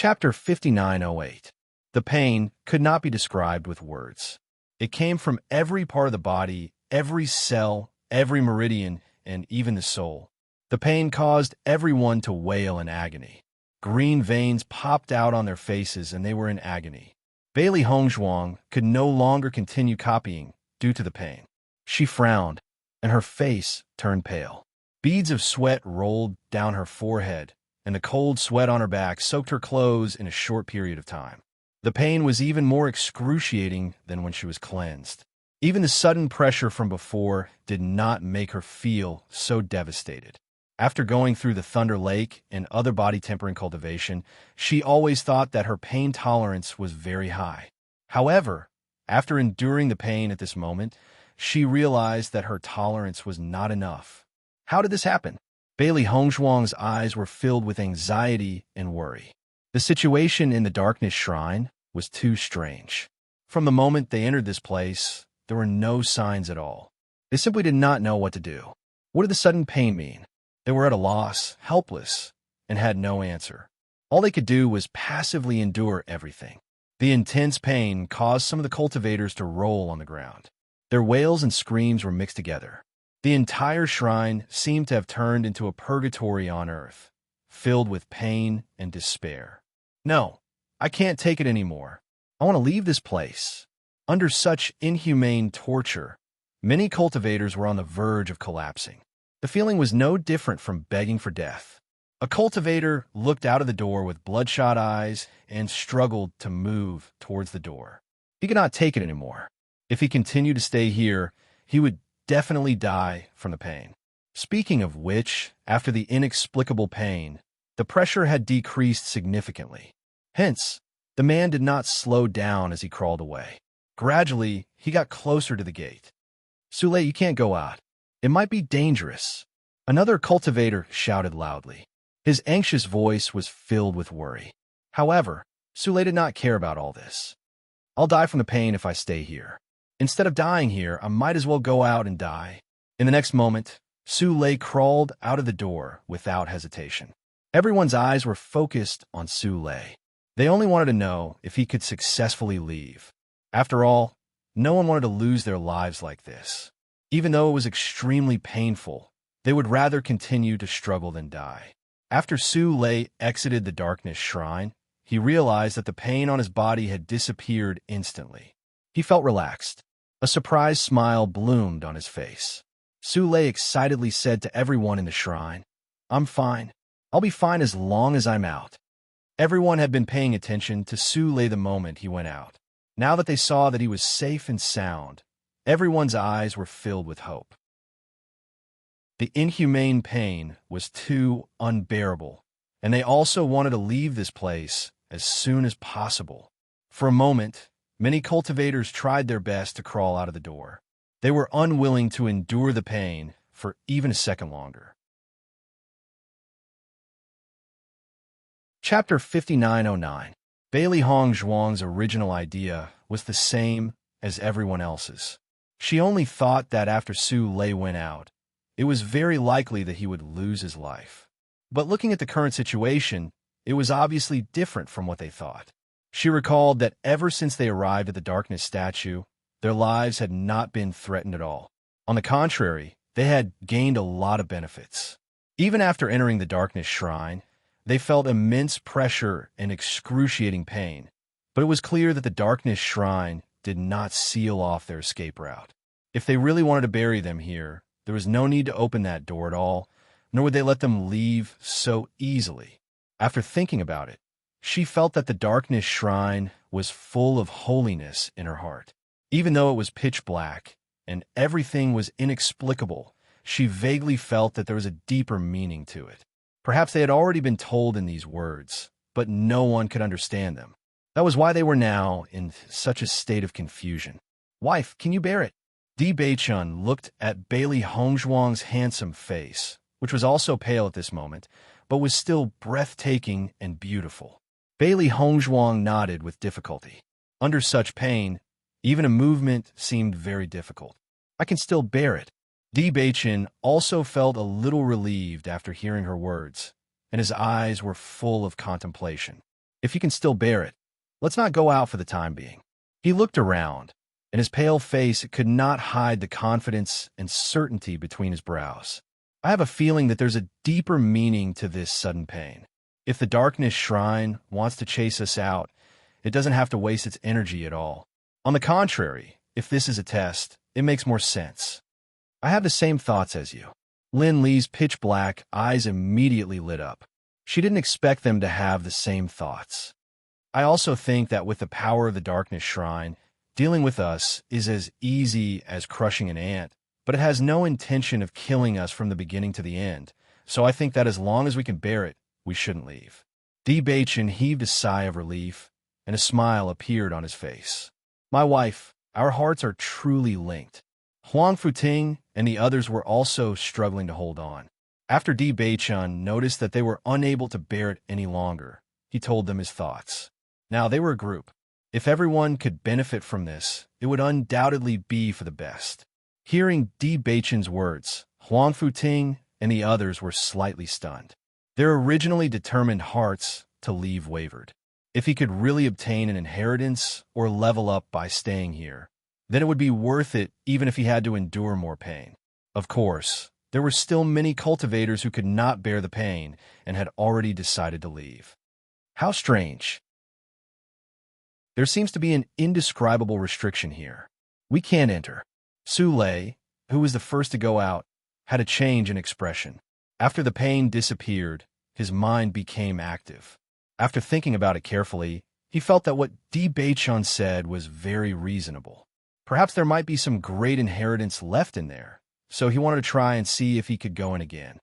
Chapter 5908. The pain could not be described with words. It came from every part of the body, every cell, every meridian, and even the soul. The pain caused everyone to wail in agony. Green veins popped out on their faces, and they were in agony. Bailey Hongzhuang could no longer continue copying due to the pain. She frowned, and her face turned pale. Beads of sweat rolled down her forehead, and the cold sweat on her back soaked her clothes in a short period of time. The pain was even more excruciating than when she was cleansed. Even the sudden pressure from before did not make her feel so devastated. After going through the Thunder Lake and other body tempering cultivation, she always thought that her pain tolerance was very high. However, after enduring the pain at this moment, she realized that her tolerance was not enough. How did this happen? Bailey Hongzhuang's eyes were filled with anxiety and worry. The situation in the Darkness Shrine was too strange. From the moment they entered this place, there were no signs at all. They simply did not know what to do. What did the sudden pain mean? They were at a loss, helpless, and had no answer. All they could do was passively endure everything. The intense pain caused some of the cultivators to roll on the ground. Their wails and screams were mixed together. The entire shrine seemed to have turned into a purgatory on earth, filled with pain and despair. No, I can't take it anymore. I want to leave this place. Under such inhumane torture, many cultivators were on the verge of collapsing. The feeling was no different from begging for death. A cultivator looked out of the door with bloodshot eyes and struggled to move towards the door. He could not take it anymore. If he continued to stay here, he would definitely die from the pain. Speaking of which, after the inexplicable pain, the pressure had decreased significantly. Hence, the man did not slow down as he crawled away. Gradually, he got closer to the gate. "Sule, you can't go out. It might be dangerous." Another cultivator shouted loudly. His anxious voice was filled with worry. However, Sule did not care about all this. "I'll die from the pain if I stay here. Instead of dying here, I might as well go out and die." In the next moment, Sule crawled out of the door without hesitation. Everyone's eyes were focused on Sule. They only wanted to know if he could successfully leave. After all, no one wanted to lose their lives like this. Even though it was extremely painful, they would rather continue to struggle than die. After Sule exited the Darkness Shrine, he realized that the pain on his body had disappeared instantly. He felt relaxed. A surprised smile bloomed on his face. Sule excitedly said to everyone in the shrine, "I'm fine. I'll be fine as long as I'm out." Everyone had been paying attention to Sule the moment he went out. Now that they saw that he was safe and sound, everyone's eyes were filled with hope. The inhumane pain was too unbearable, and they also wanted to leave this place as soon as possible. For a moment, many cultivators tried their best to crawl out of the door. They were unwilling to endure the pain for even a second longer. Chapter 5909. Bailey Hongzhuang's original idea was the same as everyone else's. She only thought that after Sule went out, it was very likely that he would lose his life. But looking at the current situation, it was obviously different from what they thought. She recalled that ever since they arrived at the Darkness statue, their lives had not been threatened at all. On the contrary, they had gained a lot of benefits. Even after entering the Darkness Shrine, they felt immense pressure and excruciating pain, but it was clear that the Darkness Shrine did not seal off their escape route. If they really wanted to bury them here, there was no need to open that door at all, nor would they let them leave so easily. After thinking about it, she felt that the Darkness Shrine was full of holiness in her heart. Even though it was pitch black and everything was inexplicable, she vaguely felt that there was a deeper meaning to it. Perhaps they had already been told in these words, but no one could understand them. That was why they were now in such a state of confusion. "Wife, can you bear it?" Bewitching looked at Bailey Hongzhuang's handsome face, which was also pale at this moment, but was still breathtaking and beautiful. Bailey Hongzhuang nodded with difficulty. Under such pain, even a movement seemed very difficult. "I can still bear it." Bewitching also felt a little relieved after hearing her words, and his eyes were full of contemplation. If you can still bear it, let's not go out for the time being." He looked around, and his pale face could not hide the confidence and certainty between his brows. "I have a feeling that there's a deeper meaning to this sudden pain. If the darkness shrine wants to chase us out, it doesn't have to waste its energy at all. On the contrary, if this is a test, it makes more sense." "I have the same thoughts as you." Lin Li's pitch-black eyes immediately lit up. She didn't expect them to have the same thoughts. "I also think that with the power of the darkness shrine, dealing with us is as easy as crushing an ant, but it has no intention of killing us from the beginning to the end, so I think that as long as we can bear it, we shouldn't leave." Bewitching heaved a sigh of relief, and a smile appeared on his face. "My wife, our hearts are truly linked." Huang Futing and the others were also struggling to hold on. After Di Beichun noticed that they were unable to bear it any longer, he told them his thoughts. Now they were a group. If everyone could benefit from this, it would undoubtedly be for the best. Hearing Di Beichun's words, Huang Futing and the others were slightly stunned. Their originally determined hearts to leave wavered. If he could really obtain an inheritance or level up by staying here, then it would be worth it even if he had to endure more pain. Of course, there were still many cultivators who could not bear the pain and had already decided to leave. How strange. There seems to be an indescribable restriction here. We can't enter. Su Lei, who was the first to go out, had a change in expression. After the pain disappeared, his mind became active. After thinking about it carefully, he felt that what Di Beichun said was very reasonable. Perhaps there might be some great inheritance left in there, so he wanted to try and see if he could go in again.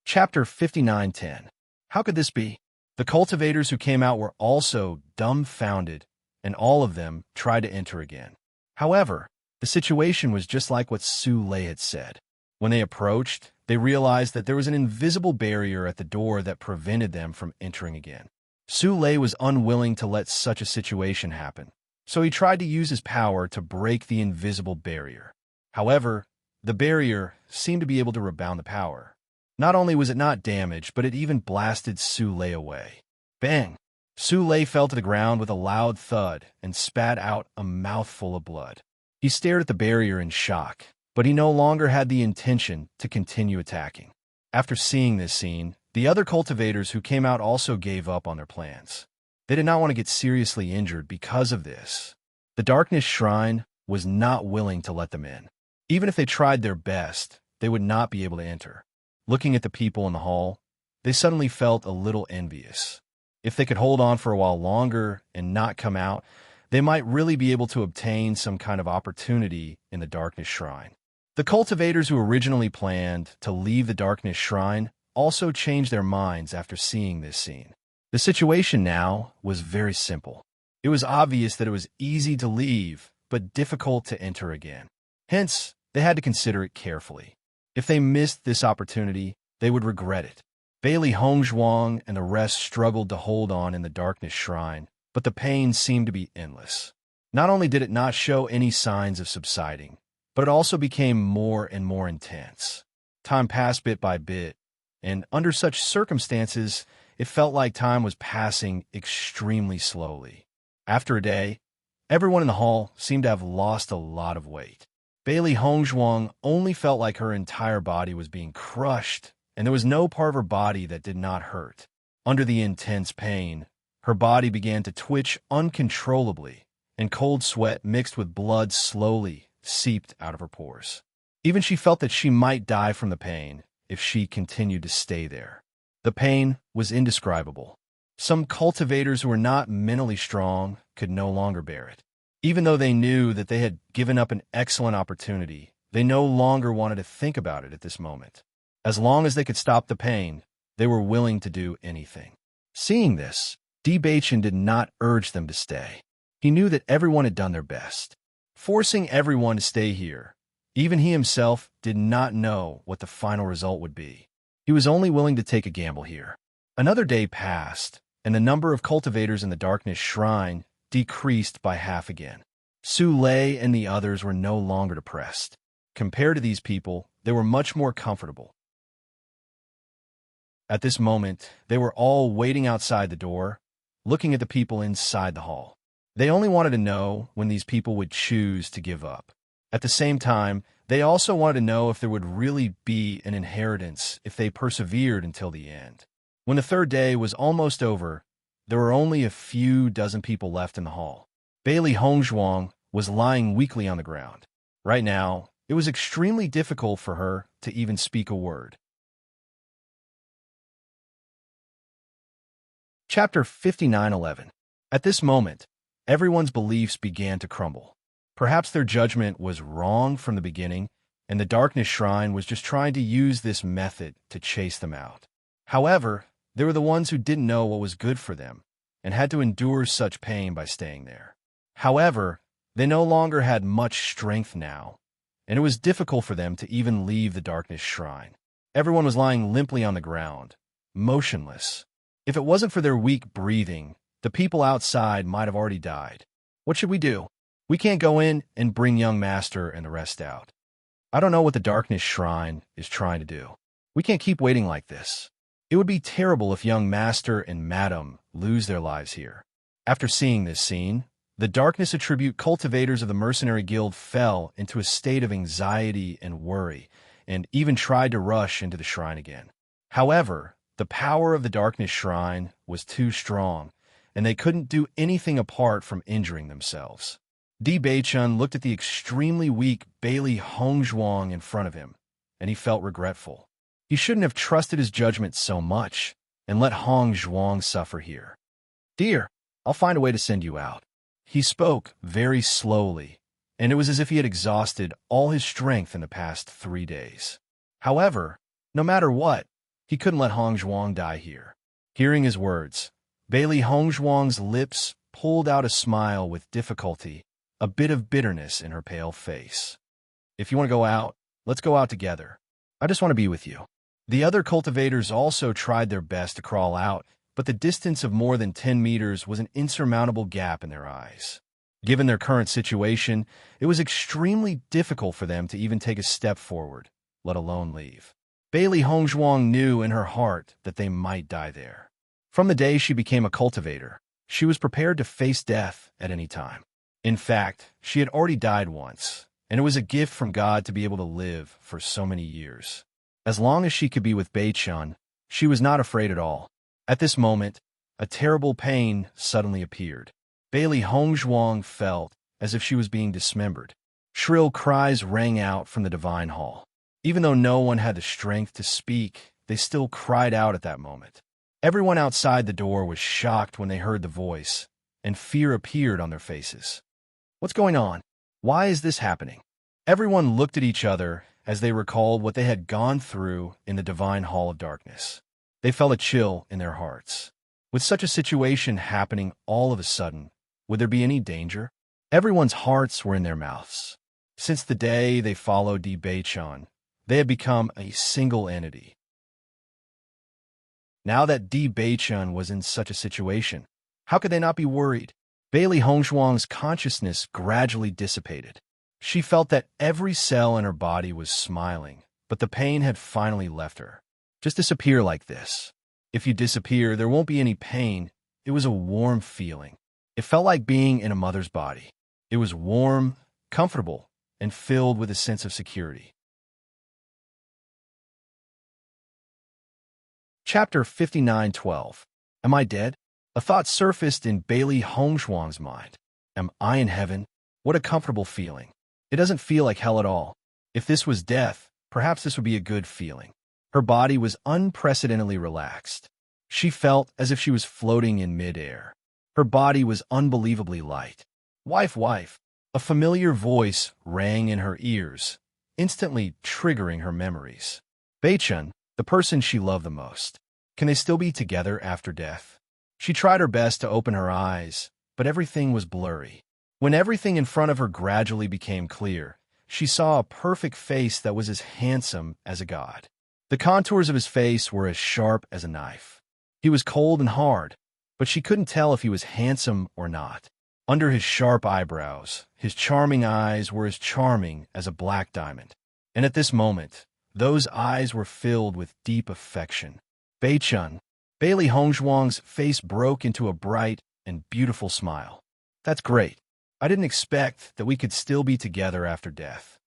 Chapter 59:10. How could this be? The cultivators who came out were also dumbfounded, and all of them tried to enter again. However, the situation was just like what Su Lei had said. When they approached, they realized that there was an invisible barrier at the door that prevented them from entering again. Su Lei was unwilling to let such a situation happen, so he tried to use his power to break the invisible barrier. However, the barrier seemed to be able to rebound the power. Not only was it not damaged, but it even blasted Su Lei away. Bang! Su Lei fell to the ground with a loud thud and spat out a mouthful of blood. He stared at the barrier in shock, but he no longer had the intention to continue attacking. After seeing this scene, the other cultivators who came out also gave up on their plans. They did not want to get seriously injured because of this. The Darkness Shrine was not willing to let them in. Even if they tried their best, they would not be able to enter. Looking at the people in the hall, they suddenly felt a little envious. If they could hold on for a while longer and not come out, they might really be able to obtain some kind of opportunity in the Darkness Shrine. The cultivators who originally planned to leave the Darkness Shrine also changed their minds after seeing this scene. The situation now was very simple. It was obvious that it was easy to leave, but difficult to enter again. Hence, they had to consider it carefully. If they missed this opportunity, they would regret it. Bailey Hongzhuang and the rest struggled to hold on in the Darkness Shrine, but the pain seemed to be endless. Not only did it not show any signs of subsiding, but it also became more and more intense. Time passed bit by bit, and under such circumstances, it felt like time was passing extremely slowly. After a day, everyone in the hall seemed to have lost a lot of weight. Bailey Hongzhuang only felt like her entire body was being crushed, and there was no part of her body that did not hurt. Under the intense pain, her body began to twitch uncontrollably, and cold sweat mixed with blood slowly seeped out of her pores. Even she felt that she might die from the pain if she continued to stay there. The pain was indescribable. Some cultivators who were not mentally strong could no longer bear it. Even though they knew that they had given up an excellent opportunity, they no longer wanted to think about it at this moment. As long as they could stop the pain, they were willing to do anything. Seeing this, Di Beichun did not urge them to stay. He knew that everyone had done their best. Forcing everyone to stay here, even he himself did not know what the final result would be. He was only willing to take a gamble here. Another day passed, and the number of cultivators in the Darkness Shrine decreased by half again. Su Lei and the others were no longer depressed. Compared to these people, they were much more comfortable. At this moment, they were all waiting outside the door, looking at the people inside the hall. They only wanted to know when these people would choose to give up. At the same time, they also wanted to know if there would really be an inheritance if they persevered until the end. When the third day was almost over, there were only a few dozen people left in the hall. Bailey Hongzhuang was lying weakly on the ground. Right now, it was extremely difficult for her to even speak a word. Chapter 59:11. At this moment, everyone's beliefs began to crumble. Perhaps their judgment was wrong from the beginning, and the Darkness Shrine was just trying to use this method to chase them out. However, there were the ones who didn't know what was good for them and had to endure such pain by staying there. However, they no longer had much strength now, and it was difficult for them to even leave the Darkness Shrine. Everyone was lying limply on the ground, motionless. If it wasn't for their weak breathing, the people outside might have already died. What should we do? We can't go in and bring young Master and the rest out. I don't know what the Darkness Shrine is trying to do. We can't keep waiting like this. It would be terrible if young Master and Madam lose their lives here. After seeing this scene, the Darkness Attribute cultivators of the Mercenary Guild fell into a state of anxiety and worry, and even tried to rush into the shrine again. However, the power of the Darkness Shrine was too strong, and they couldn't do anything apart from injuring themselves. Di Beichun looked at the extremely weak Bailey Hongzhuang in front of him, and he felt regretful. He shouldn't have trusted his judgment so much and let Hongzhuang suffer here. Dear, I'll find a way to send you out. He spoke very slowly, and it was as if he had exhausted all his strength in the past 3 days. However, no matter what, he couldn't let Hongzhuang die here. Hearing his words, Bailey Hongzhuang's lips pulled out a smile with difficulty, a bit of bitterness in her pale face. If you want to go out, let's go out together. I just want to be with you. The other cultivators also tried their best to crawl out, but the distance of more than 10 meters was an insurmountable gap in their eyes. Given their current situation, it was extremely difficult for them to even take a step forward, let alone leave. Bailey Hongzhuang knew in her heart that they might die there. From the day she became a cultivator, she was prepared to face death at any time. In fact, she had already died once, and it was a gift from God to be able to live for so many years. As long as she could be with Beichun, she was not afraid at all. At this moment, a terrible pain suddenly appeared. Bailey Hongzhuang felt as if she was being dismembered. Shrill cries rang out from the Divine Hall. Even though no one had the strength to speak, they still cried out at that moment. Everyone outside the door was shocked when they heard the voice, and fear appeared on their faces. What's going on? Why is this happening? Everyone looked at each other as they recalled what they had gone through in the Divine Hall of Darkness. They felt a chill in their hearts. With such a situation happening all of a sudden, would there be any danger? Everyone's hearts were in their mouths. Since the day they followed Di Beichun, they had become a single entity. Now that Di Beichun was in such a situation, how could they not be worried? Bailey Hongzhuang's consciousness gradually dissipated. She felt that every cell in her body was smiling, but the pain had finally left her. Just disappear like this. If you disappear, there won't be any pain. It was a warm feeling. It felt like being in a mother's body. It was warm, comfortable, and filled with a sense of security. Chapter 59:12. Am I dead? A thought surfaced in Bailey Hongzhuang's mind. Am I in heaven? What a comfortable feeling. It doesn't feel like hell at all. If this was death, perhaps this would be a good feeling. Her body was unprecedentedly relaxed. She felt as if she was floating in midair. Her body was unbelievably light. Wife, a familiar voice rang in her ears, instantly triggering her memories. Beichun, the person she loved the most. Can they still be together after death? She tried her best to open her eyes, but everything was blurry. When everything in front of her gradually became clear, she saw a perfect face that was as handsome as a god. The contours of his face were as sharp as a knife. He was cold and hard, but she couldn't tell if he was handsome or not. Under his sharp eyebrows, his charming eyes were as charming as a black diamond. And at this moment, those eyes were filled with deep affection. Bei-chun. Bailey Hongzhuang's face broke into a bright and beautiful smile. That's great. I didn't expect that we could still be together after death.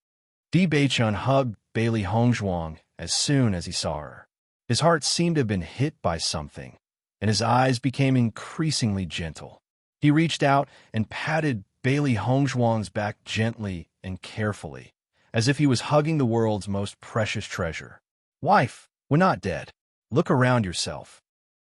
Di Bei-chun hugged Bailey Hongzhuang as soon as he saw her. His heart seemed to have been hit by something, and his eyes became increasingly gentle. He reached out and patted Bailey Hongzhuang's back gently and carefully, as if he was hugging the world's most precious treasure. Wife, we're not dead. Look around yourself.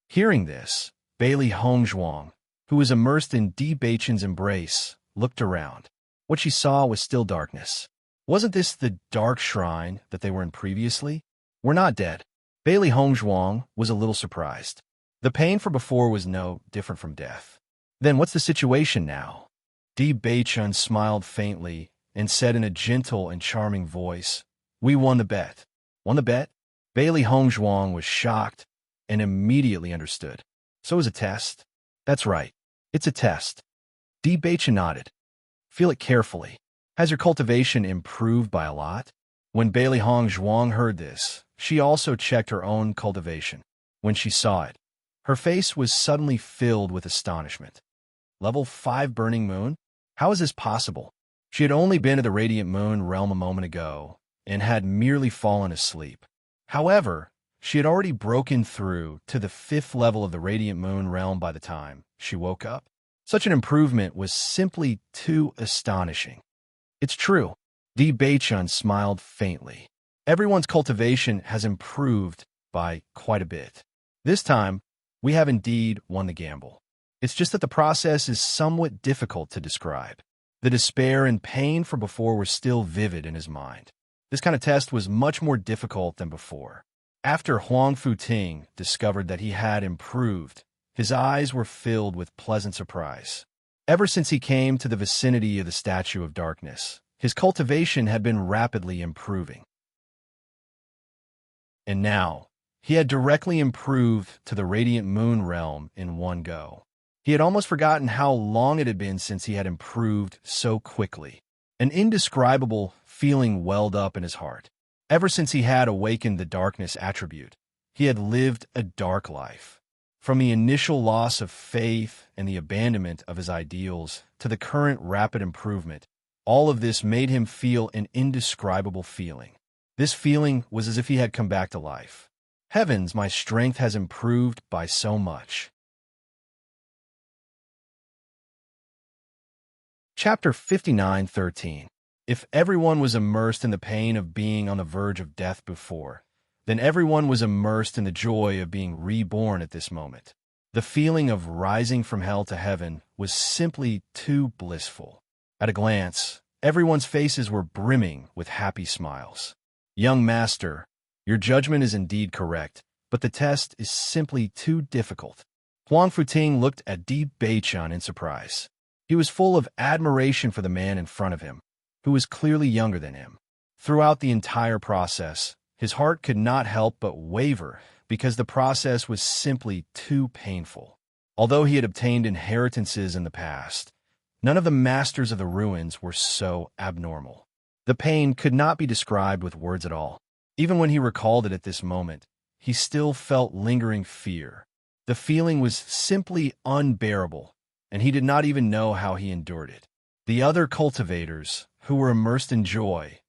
Hearing this, Bailey Hongzhuang, who was immersed in Di Bei-chun's embrace, looked around. What she saw was still darkness. Wasn't this the dark shrine that they were in previously? We're not dead. Bailey Hongzhuang was a little surprised. The pain from before was no different from death. Then what's the situation now? Di Bei-chun smiled faintly and said in a gentle and charming voice, "We won the bet." Won the bet? Bailey Hongzhuang was shocked and immediately understood. So it was a test? That's right. It's a test. Di Bei-chun nodded. Feel it carefully. Has your cultivation improved by a lot? When Bailey Hongzhuang heard this, she also checked her own cultivation. When she saw it, her face was suddenly filled with astonishment. Level 5 Burning Moon? How is this possible? She had only been to the Radiant Moon realm a moment ago and had merely fallen asleep. However, she had already broken through to the 5th level of the Radiant Moon realm by the time she woke up. Such an improvement was simply too astonishing. It's true. Di Bei-chun smiled faintly. Everyone's cultivation has improved by quite a bit. This time, we have indeed won the gamble. It's just that the process is somewhat difficult to describe. The despair and pain from before were still vivid in his mind. This kind of test was much more difficult than before. After Huang Futing discovered that he had improved, his eyes were filled with pleasant surprise. Ever since he came to the vicinity of the Statue of Darkness, his cultivation had been rapidly improving. And now, he had directly improved to the Radiant Moon realm in one go. He had almost forgotten how long it had been since he had improved so quickly. An indescribable feeling welled up in his heart. Ever since he had awakened the darkness attribute, he had lived a dark life. From the initial loss of faith and the abandonment of his ideals to the current rapid improvement, all of this made him feel an indescribable feeling. This feeling was as if he had come back to life. Heavens, my strength has improved by so much. Chapter 59:13. If everyone was immersed in the pain of being on the verge of death before, then everyone was immersed in the joy of being reborn at this moment. The feeling of rising from hell to heaven was simply too blissful. At a glance, everyone's faces were brimming with happy smiles. Young master, your judgment is indeed correct, but the test is simply too difficult. Huang Futing looked at Di Bei-chun in surprise. He was full of admiration for the man in front of him, who was clearly younger than him. Throughout the entire process, his heart could not help but waver because the process was simply too painful. Although he had obtained inheritances in the past, none of the masters of the ruins were so abnormal. The pain could not be described with words at all. Even when he recalled it at this moment, he still felt lingering fear. The feeling was simply unbearable, and he did not even know how he endured it. The other cultivators, who were immersed in joy,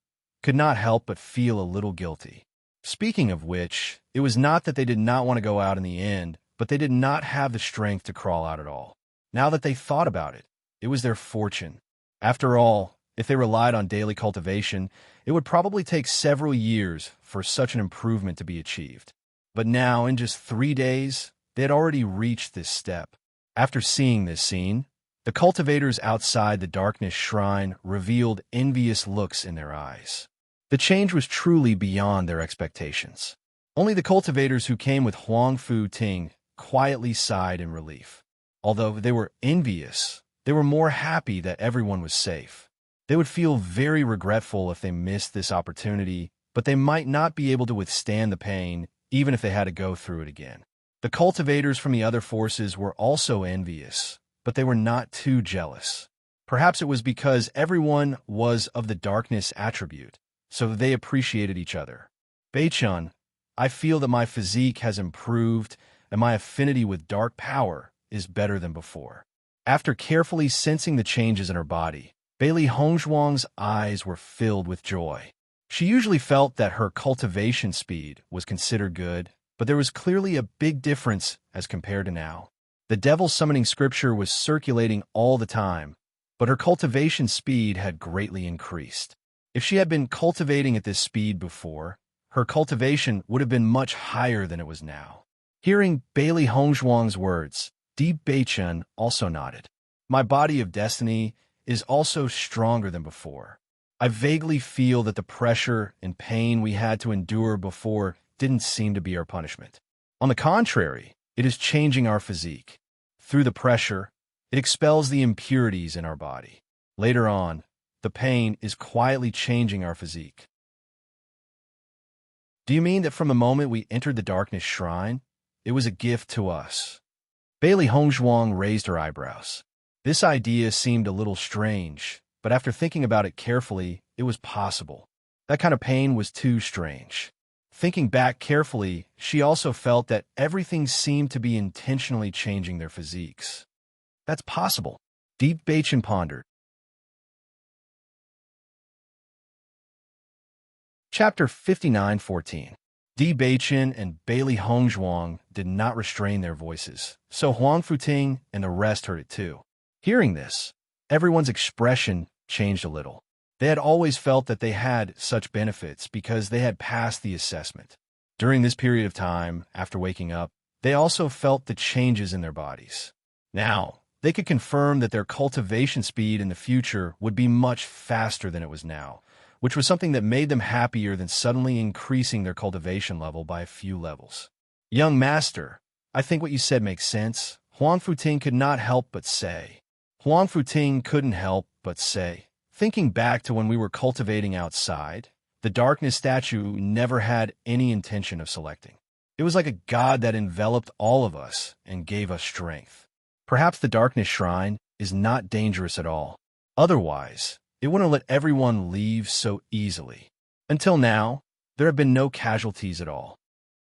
could not help but feel a little guilty. Speaking of which, it was not that they did not want to go out in the end, but they did not have the strength to crawl out at all. Now that they thought about it, it was their fortune. After all, if they relied on daily cultivation, it would probably take several years for such an improvement to be achieved. But now, in just 3 days, they had already reached this step. After seeing this scene, the cultivators outside the darkness shrine revealed envious looks in their eyes. The change was truly beyond their expectations. Only the cultivators who came with Huang Futing quietly sighed in relief. Although they were envious, they were more happy that everyone was safe. They would feel very regretful if they missed this opportunity, but they might not be able to withstand the pain, even if they had to go through it again. The cultivators from the other forces were also envious, but they were not too jealous. Perhaps it was because everyone was of the darkness attribute, so they appreciated each other. Bei-chun, I feel that my physique has improved and my affinity with dark power is better than before. After carefully sensing the changes in her body, Bailey Hongzhuang's eyes were filled with joy. She usually felt that her cultivation speed was considered good, but there was clearly a big difference as compared to now. The devil summoning scripture was circulating all the time, but her cultivation speed had greatly increased. If she had been cultivating at this speed before, her cultivation would have been much higher than it was now. Hearing Bailey Hongzhuang's words, Bewitching also nodded. My body of destiny is also stronger than before. I vaguely feel that the pressure and pain we had to endure before didn't seem to be our punishment. On the contrary, it is changing our physique. Through the pressure, it expels the impurities in our body. Later on, the pain is quietly changing our physique. Do you mean that from the moment we entered the darkness shrine, it was a gift to us? Bailey Hongzhuang raised her eyebrows. This idea seemed a little strange, but after thinking about it carefully, it was possible. That kind of pain was too strange. Thinking back carefully, she also felt that everything seemed to be intentionally changing their physiques. That's possible. Deep Bachin pondered. Chapter 59:14. Di Bachin and Bailey Hongzhuang did not restrain their voices, so Huang Futing and the rest heard it too. Hearing this, everyone's expression changed a little. They had always felt that they had such benefits because they had passed the assessment. During this period of time, after waking up, they also felt the changes in their bodies. Now, they could confirm that their cultivation speed in the future would be much faster than it was now, which was something that made them happier than suddenly increasing their cultivation level by a few levels. Young master, I think what you said makes sense, Huang Futing could not help but say. Huang Futing couldn't help but say, thinking back to when we were cultivating outside, the darkness statue never had any intention of selecting. It was like a god that enveloped all of us and gave us strength. Perhaps the darkness shrine is not dangerous at all. Otherwise, it wouldn't let everyone leave so easily. Until now, there have been no casualties at all.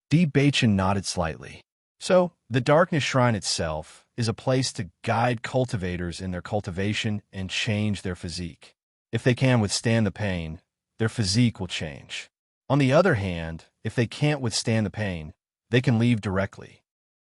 Di Bachin nodded slightly. So, the darkness shrine itself is a place to guide cultivators in their cultivation and change their physique. If they can withstand the pain, their physique will change. On the other hand, if they can't withstand the pain, they can leave directly.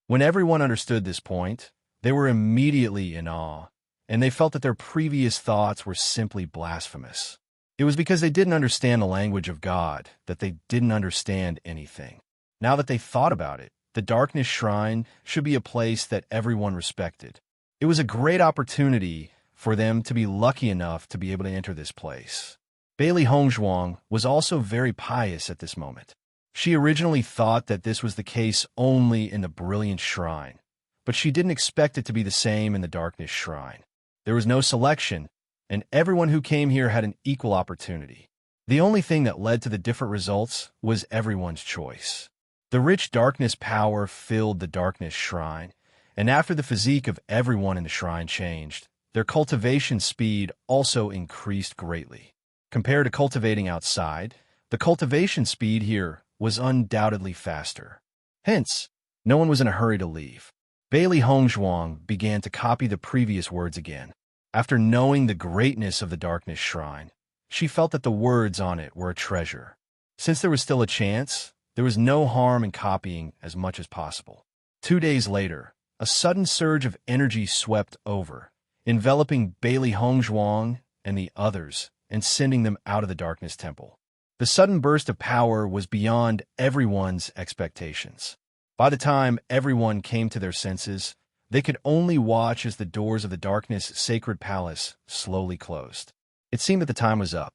When everyone understood this point, they were immediately in awe, and they felt that their previous thoughts were simply blasphemous. It was because they didn't understand the language of God that they didn't understand anything. Now that they thought about it, the darkness shrine should be a place that everyone respected. It was a great opportunity for them to be lucky enough to be able to enter this place. Bailey Hongzhuang was also very pious at this moment. She originally thought that this was the case only in the brilliant shrine, but she didn't expect it to be the same in the darkness shrine. There was no selection, and everyone who came here had an equal opportunity. The only thing that led to the different results was everyone's choice. The rich darkness power filled the darkness shrine, and after the physique of everyone in the shrine changed, their cultivation speed also increased greatly. Compared to cultivating outside, the cultivation speed here was undoubtedly faster. Hence, no one was in a hurry to leave. Bailey Hongzhuang began to copy the previous words again. After knowing the greatness of the darkness shrine, she felt that the words on it were a treasure. Since there was still a chance, there was no harm in copying as much as possible. 2 days later, a sudden surge of energy swept over, enveloping Bailey Hongzhuang and the others and sending them out of the darkness temple. The sudden burst of power was beyond everyone's expectations. By the time everyone came to their senses, they could only watch as the doors of the darkness sacred palace slowly closed. It seemed that the time was up.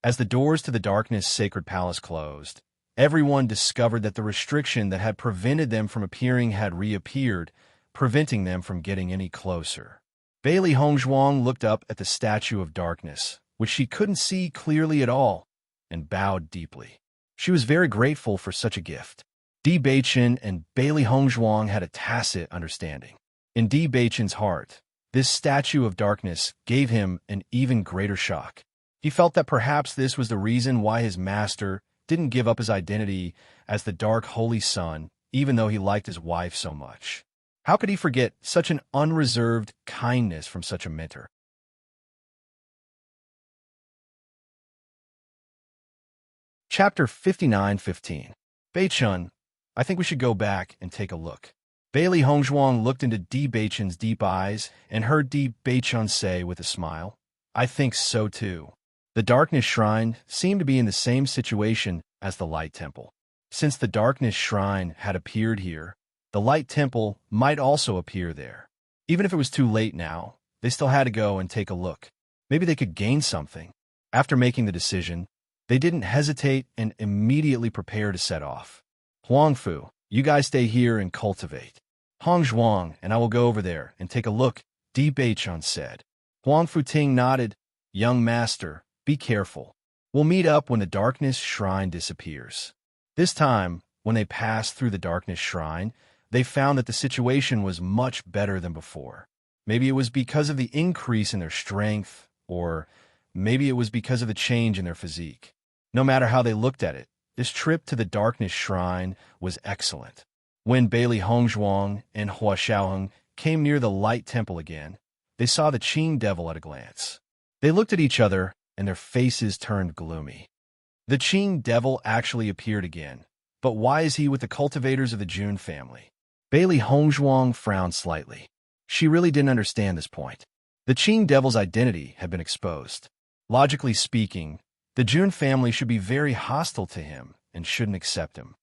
As the doors to the darkness sacred palace closed, everyone discovered that the restriction that had prevented them from appearing had reappeared, preventing them from getting any closer. Bailey Hongzhuang looked up at the statue of darkness, which she couldn't see clearly at all, and bowed deeply. She was very grateful for such a gift. Di Bachin and Bailey Hongzhuang had a tacit understanding. In Di Bachin's heart, this statue of darkness gave him an even greater shock. He felt that perhaps this was the reason why his master didn't give up his identity as the dark holy son, even though he liked his wife so much. How could he forget such an unreserved kindness from such a mentor? Chapter 59:15. Beichun, I think we should go back and take a look. Bailey Hongzhuang looked into Di Beichun's deep eyes and heard Di Beichun say with a smile, I think so too. The Darkness Shrine seemed to be in the same situation as the Light Temple. Since the Darkness Shrine had appeared here, the Light Temple might also appear there. Even if it was too late now, they still had to go and take a look. Maybe they could gain something. After making the decision, they didn't hesitate and immediately prepare to set off. Huangfu, you guys stay here and cultivate. Hongzhuang and I will go over there and take a look, Di Beichun said. Huangfu Ting nodded. Young master, be careful. We'll meet up when the Darkness Shrine disappears. This time, when they passed through the Darkness Shrine, they found that the situation was much better than before. Maybe it was because of the increase in their strength, or maybe it was because of the change in their physique. No matter how they looked at it, this trip to the Darkness Shrine was excellent. When Bailey Hongzhuang and Hua Xiaoheng came near the Light Temple again, they saw the Qing Devil at a glance. They looked at each other, and their faces turned gloomy. The Qing Devil actually appeared again, but why is he with the cultivators of the Jun family? Bailey Hongzhuang frowned slightly. She really didn't understand this point. The Qing Devil's identity had been exposed. Logically speaking, the Jun family should be very hostile to him and shouldn't accept him.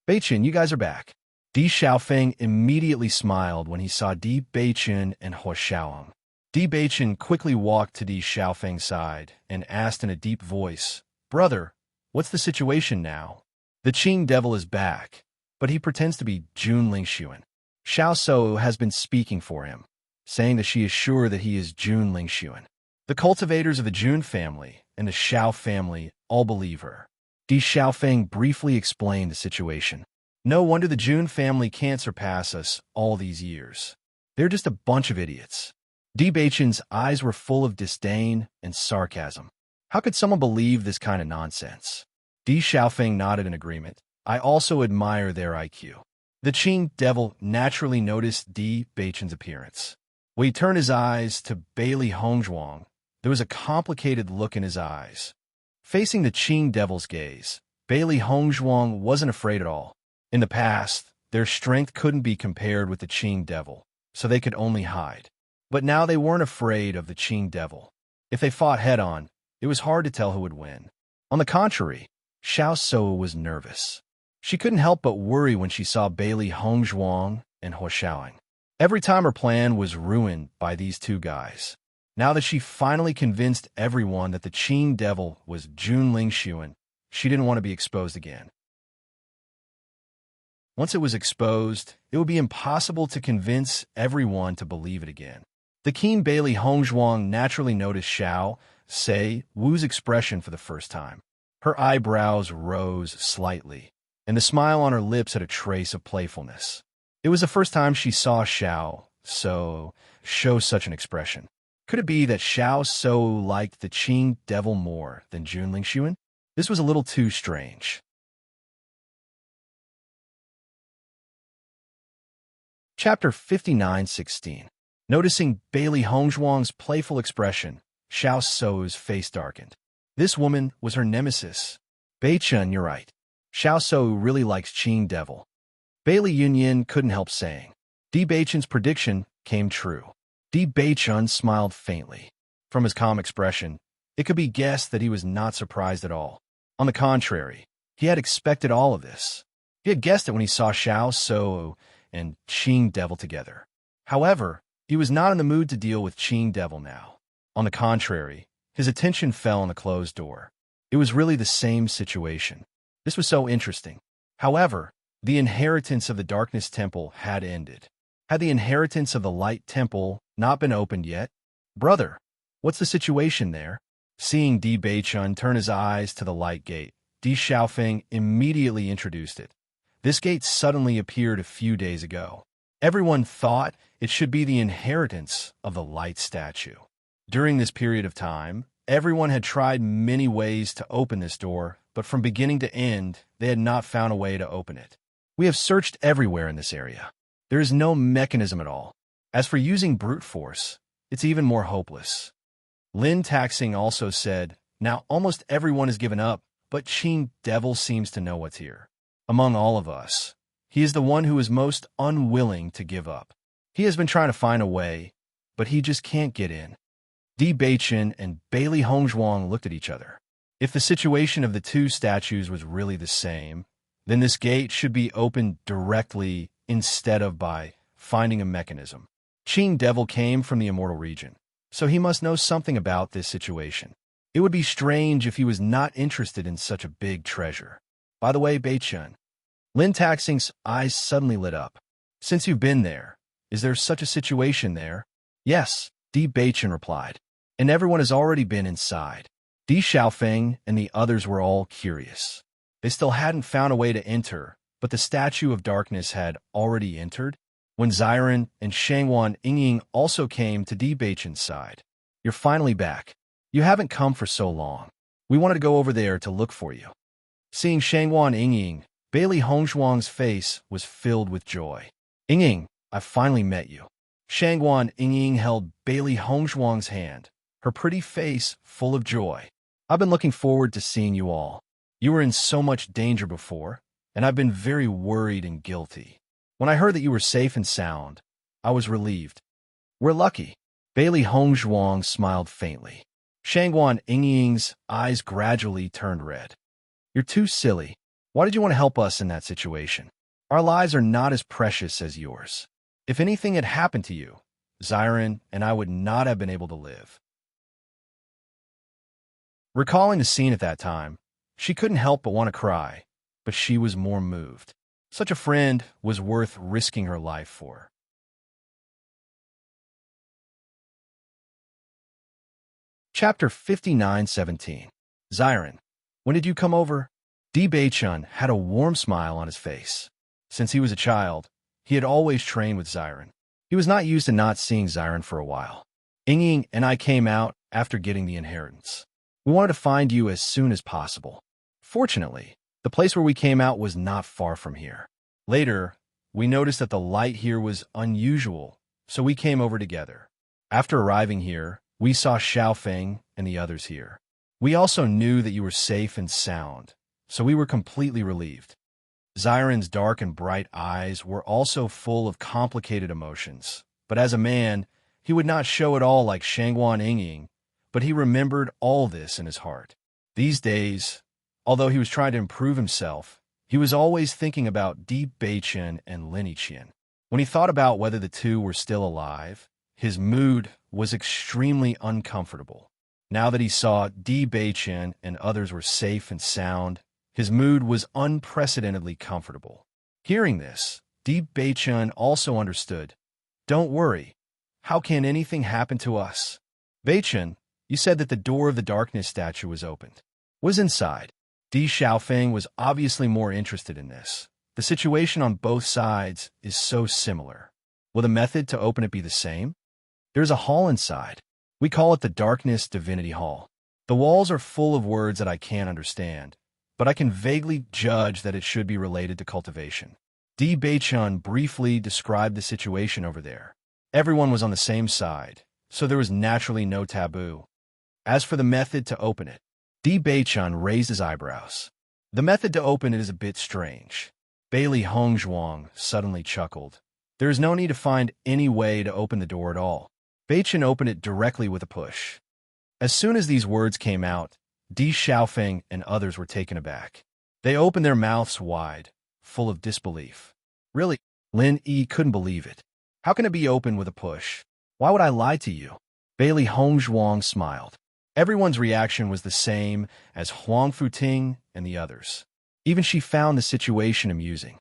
Beichun, you guys are back. Di Xiaofeng immediately smiled when he saw Di Beichun and Hua Xiaoheng. Di Beichun quickly walked to Di Xiaofeng's side and asked in a deep voice, Brother, what's the situation now? The Qing Devil is back, but he pretends to be Jun Lingxuan. Xiao Shou has been speaking for him, saying that she is sure that he is Jun Lingxuan. The cultivators of the Jun family and the Xiao family all believe her. Di Xiaofeng briefly explained the situation. No wonder the Jun family can't surpass us all these years. They're just a bunch of idiots. Di Beichun's eyes were full of disdain and sarcasm. How could someone believe this kind of nonsense? Di Xiaofeng nodded in agreement. I also admire their IQ. The Qing Devil naturally noticed Di Beichun's appearance. When he turned his eyes to Bailey Hongzhuang, there was a complicated look in his eyes. Facing the Qing Devil's gaze, Bailey Hongzhuang wasn't afraid at all. In the past, their strength couldn't be compared with the Qing Devil, so they could only hide. But now they weren't afraid of the Qing Devil. If they fought head-on, it was hard to tell who would win. On the contrary, Xiao Shou was nervous. She couldn't help but worry when she saw Bailey Hongzhuang and Hua Xiaoheng. Every time her plan was ruined by these two guys. Now that she finally convinced everyone that the Qing Devil was Jun Lingxuan, she didn't want to be exposed again. Once it was exposed, it would be impossible to convince everyone to believe it again. The keen Bailey Hongzhuang naturally noticed Xiao Wu's expression for the first time. Her eyebrows rose slightly, and the smile on her lips had a trace of playfulness. It was the first time she saw Xiao show such an expression. Could it be that Xiao Shou liked the Qing Devil more than Jun Lingxuan? This was a little too strange. Chapter 59:16. Noticing Bailey Hongzhuang's playful expression, Xiao Shou's face darkened. This woman was her nemesis. Beichun, you're right. Xiao Shou really likes Qing Devil. Bailey Yunyin couldn't help saying. Di Beichun's prediction came true. Di Beichun smiled faintly. From his calm expression, it could be guessed that he was not surprised at all. On the contrary, he had expected all of this. He had guessed it when he saw Xiao Shou and Qing Devil together. However, he was not in the mood to deal with Qing Devil now. On the contrary, his attention fell on the closed door. It was really the same situation. This was so interesting. However, the inheritance of the Darkness Temple had ended. Had the inheritance of the Light Temple not been opened yet? Brother, what's the situation there? Seeing Di Beichun turn his eyes to the Light Gate, Di Xiaofeng immediately introduced it. This gate suddenly appeared a few days ago. Everyone thought it should be the inheritance of the Light Statue. During this period of time, everyone had tried many ways to open this door, but from beginning to end, they had not found a way to open it. We have searched everywhere in this area. There is no mechanism at all. As for using brute force, it's even more hopeless. Lin Taxing also said, now almost everyone has given up, but Qing Devil seems to know what's here. Among all of us, he is the one who is most unwilling to give up. He has been trying to find a way, but he just can't get in. Di Beichen and Bailey Hongzhuang looked at each other. If the situation of the two statues was really the same, then this gate should be opened directly instead of by finding a mechanism. Qing Devil came from the immortal region, so he must know something about this situation. It would be strange if he was not interested in such a big treasure. By the way, Beichen, Lin Taxing's eyes suddenly lit up. Since you've been there, is there such a situation there? Yes, Di Beichen replied, and everyone has already been inside. Di Xiaofeng and the others were all curious. They still hadn't found a way to enter, but the Statue of Darkness had already entered. When Xiren and Shangwan Yingying also came to Di Beichen's side. You're finally back. You haven't come for so long. We wanted to go over there to look for you. Seeing Shangwan Yingying, Bailey Hongzhuang's face was filled with joy. Yingying, I've finally met you. Shangwan Yingying held Bailey Hongzhuang's hand, her pretty face full of joy. I've been looking forward to seeing you all. You were in so much danger before, and I've been very worried and guilty. When I heard that you were safe and sound, I was relieved. We're lucky. Bailey Hongzhuang smiled faintly. Shangwan Yingying's eyes gradually turned red. You're too silly. Why did you want to help us in that situation? Our lives are not as precious as yours. If anything had happened to you, Xiren and I would not have been able to live. Recalling the scene at that time, she couldn't help but want to cry, but she was more moved. Such a friend was worth risking her life for. Chapter 59:17. Xiren, when did you come over? Di Beichen had a warm smile on his face. Since he was a child, he had always trained with Xiren. He was not used to not seeing Xiren for a while. Yingying and I came out after getting the inheritance. We wanted to find you as soon as possible. Fortunately, the place where we came out was not far from here. Later, we noticed that the light here was unusual, so we came over together. After arriving here, we saw Xiaofeng and the others here. We also knew that you were safe and sound, so we were completely relieved. Xiren's dark and bright eyes were also full of complicated emotions, but as a man, he would not show it all like Shangwan Yingying, but he remembered all this in his heart. These days, although he was trying to improve himself, he was always thinking about Di Beichen and Lin Yiqian. When he thought about whether the two were still alive, his mood was extremely uncomfortable. Now that he saw Di Beichen and others were safe and sound, his mood was unprecedentedly comfortable. Hearing this, Di Beichen also understood. Don't worry. How can anything happen to us? Beichen, you said that the door of the darkness statue was opened. Was inside. Di Xiaofeng was obviously more interested in this. The situation on both sides is so similar. Will the method to open it be the same? There's a hall inside. We call it the Darkness Divinity Hall. The walls are full of words that I can't understand, but I can vaguely judge that it should be related to cultivation. Di Beichen briefly described the situation over there. Everyone was on the same side, so there was naturally no taboo. As for the method to open it, Di Beichen raised his eyebrows. The method to open it is a bit strange. Bailey Hongzhuang suddenly chuckled. There is no need to find any way to open the door at all. Beichen opened it directly with a push. As soon as these words came out, Di Xiaofeng and others were taken aback. They opened their mouths wide, full of disbelief. Really? Lin Yi couldn't believe it. How can it be opened with a push? Why would I lie to you? Bailey Hongzhuang smiled. Everyone's reaction was the same as Huang Futing and the others. Even she found the situation amusing.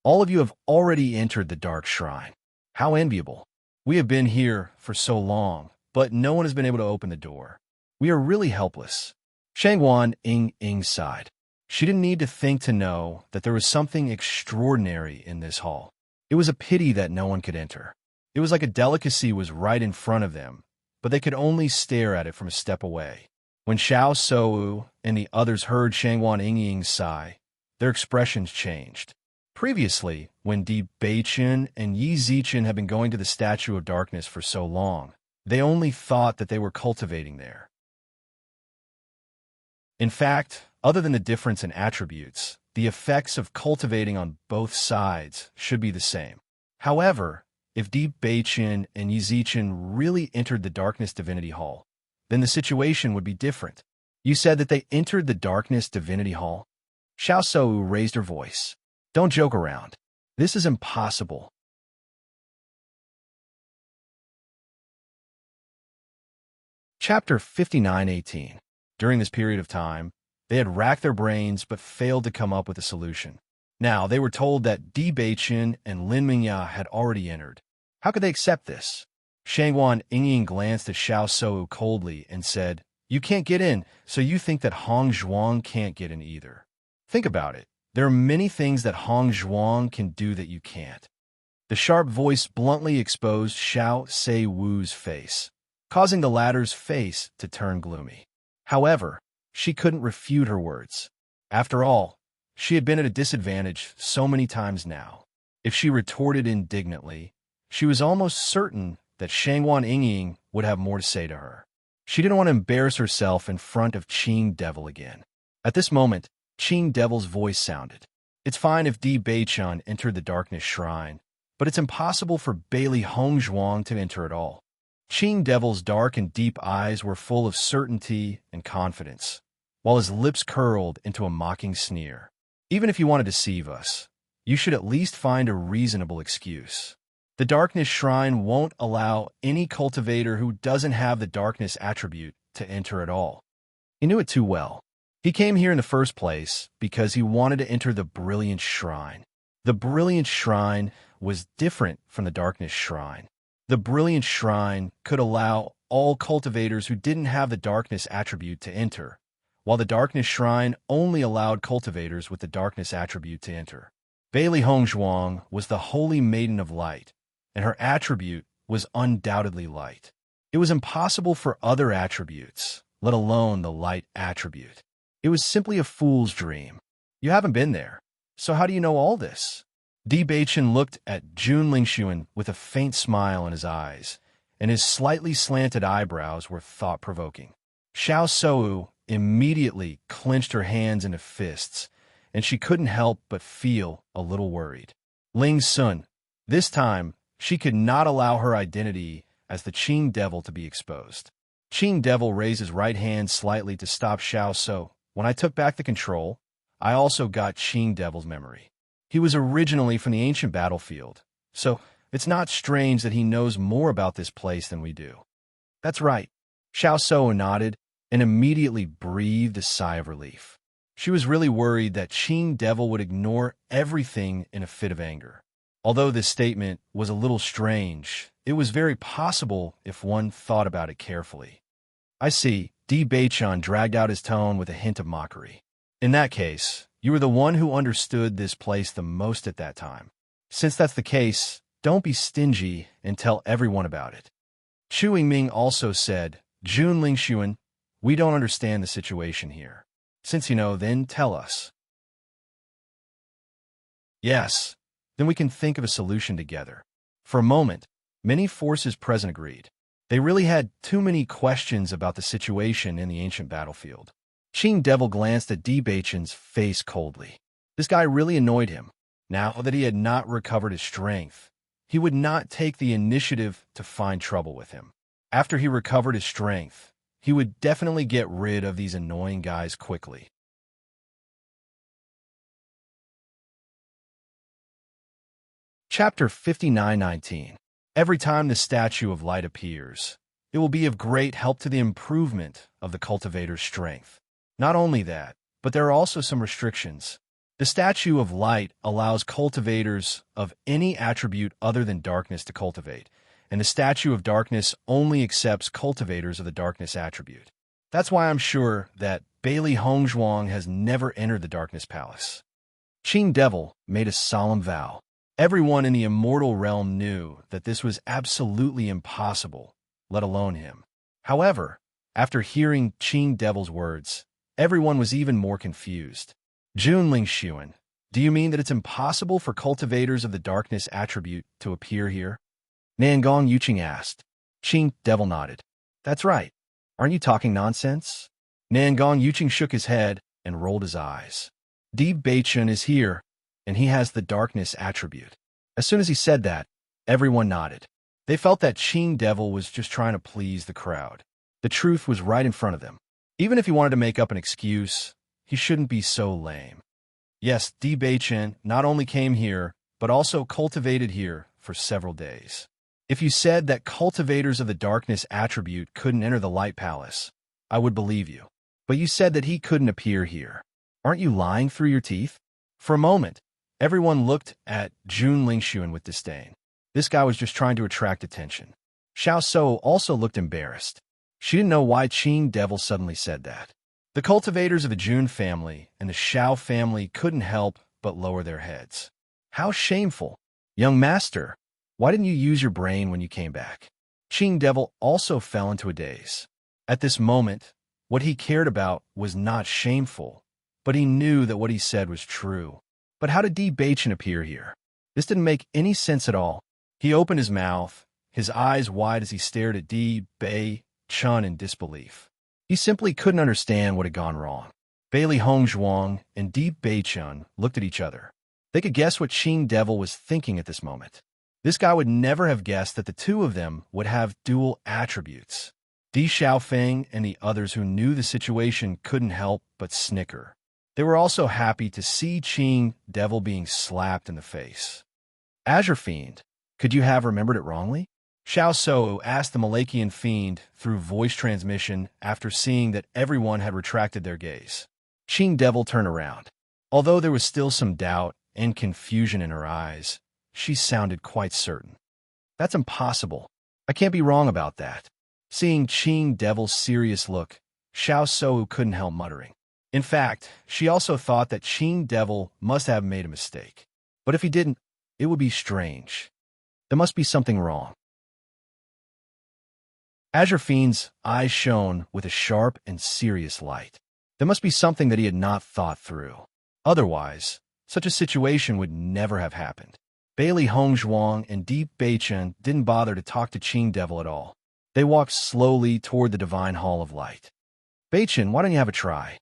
All of you have already entered the dark shrine. How enviable. We have been here for so long, but no one has been able to open the door. We are really helpless. Shangwan Yingying sighed. She didn't need to think to know that there was something extraordinary in this hall. It was a pity that no one could enter. It was like a delicacy was right in front of them, but they could only stare at it from a step away. When Xiao Shou and the others heard Shangwan Yingying's sigh, their expressions changed. Previously, when Di Beichen and Yi Zichen had been going to the Statue of Darkness for so long, they only thought that they were cultivating there. In fact, other than the difference in attributes, the effects of cultivating on both sides should be the same. However, if Di Beichen and Yi Zichen really entered the Darkness Divinity Hall, then the situation would be different. You said that they entered the Darkness Divinity Hall? Xiao Shou raised her voice. Don't joke around. This is impossible. Chapter 59:18. During this period of time, they had racked their brains but failed to come up with a solution. Now, they were told that Di Beichen and Lin Mingya had already entered. How could they accept this? Shangwan Yingying glanced at Xiao Shou coldly and said, "You can't get in, so you think that Hong Zhuang can't get in either. Think about it. There are many things that Hong Zhuang can do that you can't." The sharp voice bluntly exposed Xiao Seiwu's face, causing the latter's face to turn gloomy. However, she couldn't refute her words. After all, she had been at a disadvantage so many times now. If she retorted indignantly, she was almost certain that Shangwan Yingying would have more to say to her. She didn't want to embarrass herself in front of Qing Devil again. At this moment, Qing Devil's voice sounded. It's fine if Di Beichen entered the Darkness Shrine, but it's impossible for Bailey Hong Zhuang to enter at all. Qing Devil's dark and deep eyes were full of certainty and confidence, while his lips curled into a mocking sneer. Even if you want to deceive us, you should at least find a reasonable excuse. The Darkness Shrine won't allow any cultivator who doesn't have the Darkness attribute to enter at all. He knew it too well. He came here in the first place because he wanted to enter the Brilliant Shrine. The Brilliant Shrine was different from the Darkness Shrine. The Brilliant Shrine could allow all cultivators who didn't have the Darkness attribute to enter, while the Darkness Shrine only allowed cultivators with the Darkness attribute to enter. Bailey Hong Zhuang was the Holy Maiden of Light, and her attribute was undoubtedly light. It was impossible for other attributes, let alone the light attribute. It was simply a fool's dream. You haven't been there, so how do you know all this? Di Beichen looked at Jun Lingxuan with a faint smile in his eyes, and his slightly slanted eyebrows were thought-provoking. Xiao Shou immediately clenched her hands into fists, and she couldn't help but feel a little worried. Ling Sun, this time, she could not allow her identity as the Qing Devil to be exposed. Qing Devil raised his right hand slightly to stop Xiao Shou. When I took back the control, I also got Qing Devil's memory. He was originally from the ancient battlefield, so it's not strange that he knows more about this place than we do. That's right. Xiao Shou nodded and immediately breathed a sigh of relief. She was really worried that Qing Devil would ignore everything in a fit of anger. Although this statement was a little strange, it was very possible if one thought about it carefully. I see. Di Beichen dragged out his tone with a hint of mockery. In that case, you were the one who understood this place the most at that time. Since that's the case, don't be stingy and tell everyone about it. Chu Yingming also said, Jun Lingxuan, we don't understand the situation here. Since you know, then tell us. Yes, then we can think of a solution together. For a moment, many forces present agreed. They really had too many questions about the situation in the ancient battlefield. Qing Devil glanced at Di Beichen's face coldly. This guy really annoyed him. Now that he had not recovered his strength, he would not take the initiative to find trouble with him. After he recovered his strength, he would definitely get rid of these annoying guys quickly. Chapter 59:19. Every time the Statue of Light appears, it will be of great help to the improvement of the cultivator's strength. Not only that, but there are also some restrictions. The Statue of Light allows cultivators of any attribute other than darkness to cultivate, and the Statue of Darkness only accepts cultivators of the darkness attribute. That's why I'm sure that Bailey Hongzhuang has never entered the Darkness Palace. Qing Devil made a solemn vow. Everyone in the immortal realm knew that this was absolutely impossible, let alone him. However, After hearing Qing Devil's words, everyone was even more confused. Junling Xuan, do you mean that it's impossible for cultivators of the darkness attribute to appear here? Nangong Yuqing asked. Qing Devil nodded. That's right. Aren't you talking nonsense? Nangong Yuqing shook his head and rolled his eyes. Bewitching is here, and he has the darkness attribute. As soon as he said that, everyone nodded. They felt that Qing Devil was just trying to please the crowd. The truth was right in front of them. Even if he wanted to make up an excuse, he shouldn't be so lame. Yes, Bewitching not only came here, but also cultivated here for several days. If you said that cultivators of the darkness attribute couldn't enter the Light Palace, I would believe you. But you said that he couldn't appear here. Aren't you lying through your teeth? For a moment, everyone looked at Jun Lingxuan with disdain. This guy was just trying to attract attention. Xiao So also looked embarrassed. She didn't know why Qing Devil suddenly said that. The cultivators of the Jun family and the Xiao family couldn't help but lower their heads. How shameful! Young master, why didn't you use your brain when you came back? Qing Devil also fell into a daze. At this moment, what he cared about was not shameful, but he knew that what he said was true. But how did Bewitching appear here? This didn't make any sense at all. He opened his mouth, his eyes wide as he stared at Bewitching in disbelief. He simply couldn't understand what had gone wrong. Bailey Hongzhuang and Bewitching looked at each other. They could guess what Qing Devil was thinking at this moment. This guy would never have guessed that the two of them would have dual attributes. Di Xiaofeng and the others who knew the situation couldn't help but snicker. They were also happy to see Qing Devil being slapped in the face. Azure Fiend, could you have remembered it wrongly? Xiao So asked the Malachian Fiend through voice transmission after seeing that everyone had retracted their gaze. Qing Devil turned around. Although there was still some doubt and confusion in her eyes, she sounded quite certain. That's impossible. I can't be wrong about that. Seeing Qing Devil's serious look, Xiao So couldn't help muttering. In fact, she also thought that Qing Devil must have made a mistake. But if he didn't, it would be strange. There must be something wrong. Azure Fiend's eyes shone with a sharp and serious light. There must be something that he had not thought through. Otherwise, such a situation would never have happened. Bailey Hongzhuang and Bewitching didn't bother to talk to Qing Devil at all. They walked slowly toward the Divine Hall of Light. Bewitching, why don't you have a try?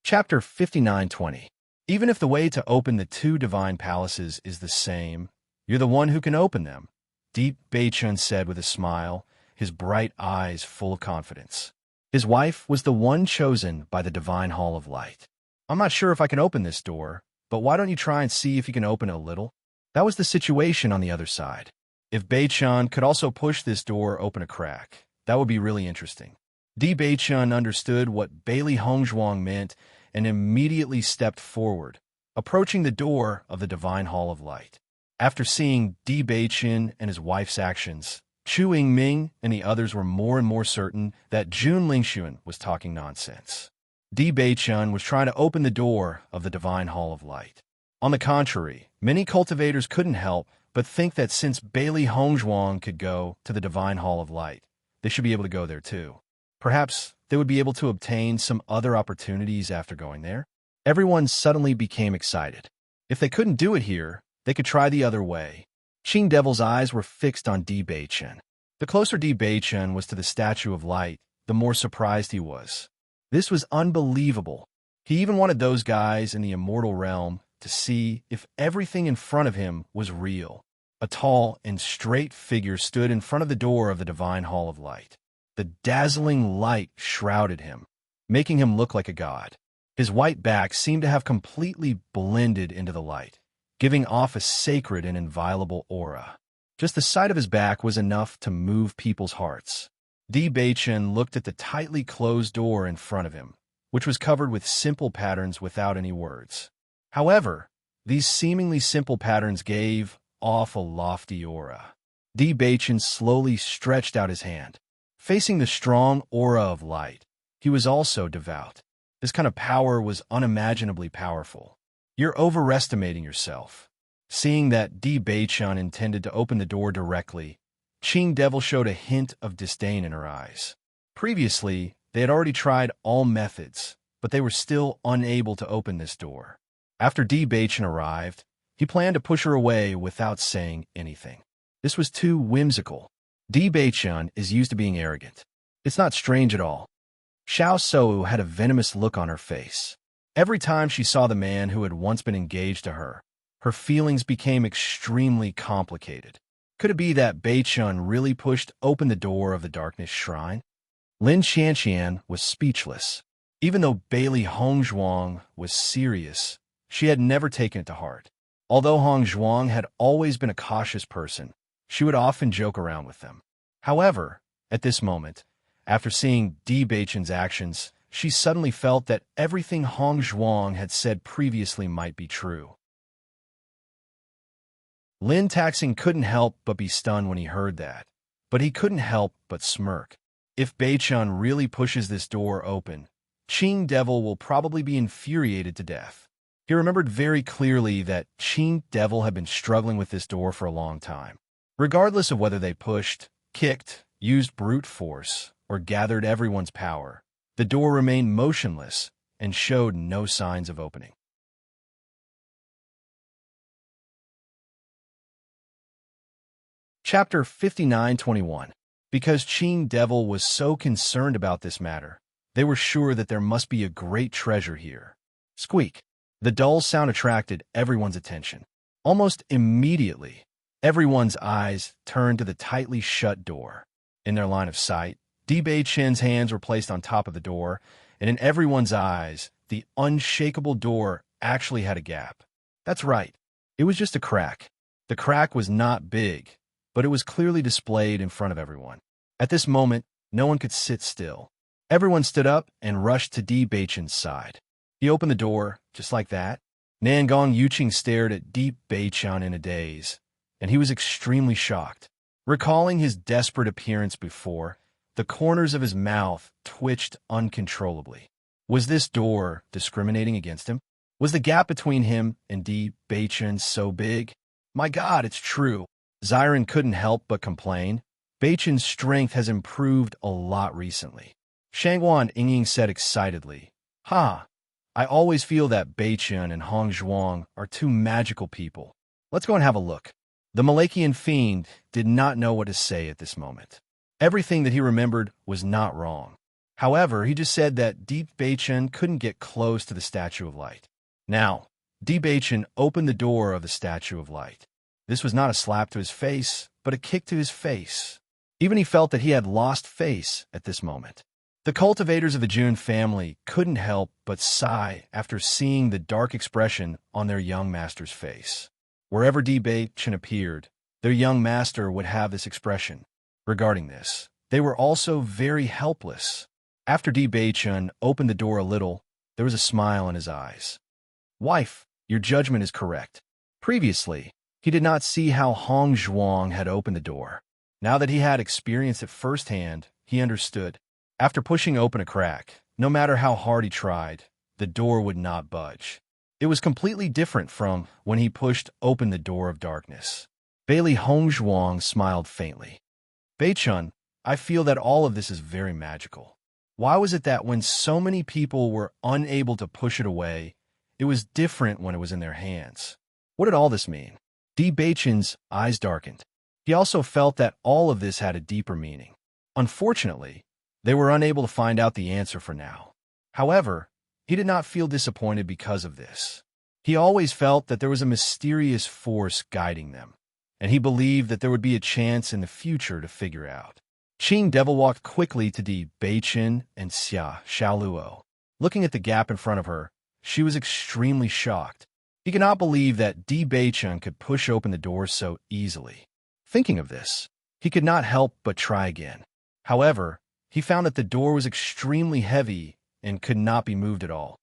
Chapter 59:20. Even if the way to open the two divine palaces is the same, you're the one who can open them, Bewitching said with a smile, his bright eyes full of confidence. His wife was the one chosen by the Divine Hall of Light. I'm not sure if I can open this door, but why don't you try and see if you can open it a little? That was the situation on the other side. If Bewitching could also push this door open a crack, that would be really interesting. Bewitching understood what Bailey Hongzhuang meant and immediately stepped forward, approaching the door of the Divine Hall of Light. After seeing Bewitching and his wife's actions, Chu Yingming and the others were more and more certain that Jun Lingxuan was talking nonsense. Bewitching was trying to open the door of the Divine Hall of Light. On the contrary, many cultivators couldn't help but think that since Bailey Hongzhuang could go to the Divine Hall of Light, they should be able to go there too. Perhaps they would be able to obtain some other opportunities after going there. Everyone suddenly became excited. If they couldn't do it here, they could try the other way. Qing Devil's eyes were fixed on Bewitching. The closer Bewitching was to the Statue of Light, the more surprised he was. This was unbelievable. He even wanted those guys in the immortal realm to see if everything in front of him was real. A tall and straight figure stood in front of the door of the Divine Hall of Light. The dazzling light shrouded him, making him look like a god. His white back seemed to have completely blended into the light, giving off a sacred and inviolable aura. Just the sight of his back was enough to move people's hearts. Bewitching looked at the tightly closed door in front of him, which was covered with simple patterns without any words. However, these seemingly simple patterns gave off a lofty aura. Bewitching slowly stretched out his hand. Facing the strong aura of light, he was also devout. This kind of power was unimaginably powerful. You're overestimating yourself. Seeing that Di Beichun intended to open the door directly, Qing Devil showed a hint of disdain in her eyes. Previously, they had already tried all methods, but they were still unable to open this door. After Di Beichun arrived, he planned to push her away without saying anything. This was too whimsical. Di Beichun is used to being arrogant. It's not strange at all. Xiao Sou had a venomous look on her face. Every time she saw the man who had once been engaged to her, her feelings became extremely complicated. Could it be that Beichun really pushed open the door of the Darkness Shrine? Lin Qianqian was speechless. Even though Bailey Hongzhuang was serious, she had never taken it to heart. Although Hongzhuang had always been a cautious person, she would often joke around with them. However, at this moment, after seeing Di Beichun's actions, she suddenly felt that everything Hongzhuang had said previously might be true. Lin Taxing couldn't help but be stunned when he heard that, but he couldn't help but smirk. If Beichun really pushes this door open, Qing Devil will probably be infuriated to death. He remembered very clearly that Qing Devil had been struggling with this door for a long time. Regardless of whether they pushed, kicked, used brute force, or gathered everyone's power, the door remained motionless and showed no signs of opening. Chapter 59:21. Because Qing Devil was so concerned about this matter, they were sure that there must be a great treasure here. Squeak. The dull sound attracted everyone's attention. Almost immediately, everyone's eyes turned to the tightly shut door. In their line of sight, Di Beichun's hands were placed on top of the door, and in everyone's eyes, the unshakable door actually had a gap. That's right. It was just a crack. The crack was not big, but it was clearly displayed in front of everyone. At this moment, no one could sit still. Everyone stood up and rushed to Di Beichun's side. He opened the door, just like that. Nangong Yuqing stared at Di Beichun in a daze, and he was extremely shocked. Recalling his desperate appearance before, the corners of his mouth twitched uncontrollably. Was this door discriminating against him? Was the gap between him and Di Beichun so big? My God, it's true. Xiren couldn't help but complain. Beichun's strength has improved a lot recently. Shangguan Yingying said excitedly, "Ha! I always feel that Beichun and Hongzhuang are two magical people. Let's go and have a look." The Malachian fiend did not know what to say at this moment. Everything that he remembered was not wrong. However, he just said that Di Beichun couldn't get close to the Statue of Light. Now, Di Beichun opened the door of the Statue of Light. This was not a slap to his face, but a kick to his face. Even he felt that he had lost face at this moment. The cultivators of the Jun family couldn't help but sigh after seeing the dark expression on their young master's face. Wherever Di Beichun appeared, their young master would have this expression. Regarding this, they were also very helpless. After Di Beichun opened the door a little, there was a smile in his eyes. "Wife, your judgment is correct." Previously, he did not see how Hongzhuang had opened the door. Now that he had experienced it firsthand, he understood. After pushing open a crack, no matter how hard he tried, the door would not budge. It was completely different from when he pushed open the door of darkness. Bailey Hongzhuang smiled faintly. "Beichun, I feel that all of this is very magical. Why was it that when so many people were unable to push it away, it was different when it was in their hands? What did all this mean?" Di Beichun's eyes darkened. He also felt that all of this had a deeper meaning. Unfortunately, they were unable to find out the answer for now. However, he did not feel disappointed because of this. He always felt that there was a mysterious force guiding them, and he believed that there would be a chance in the future to figure out. Qing Devil walked quickly to Di Beichun and Xia Xiaoluo. Looking at the gap in front of her, she was extremely shocked. He could not believe that Di Beichun could push open the door so easily. Thinking of this, he could not help but try again. However, he found that the door was extremely heavy and could not be moved at all.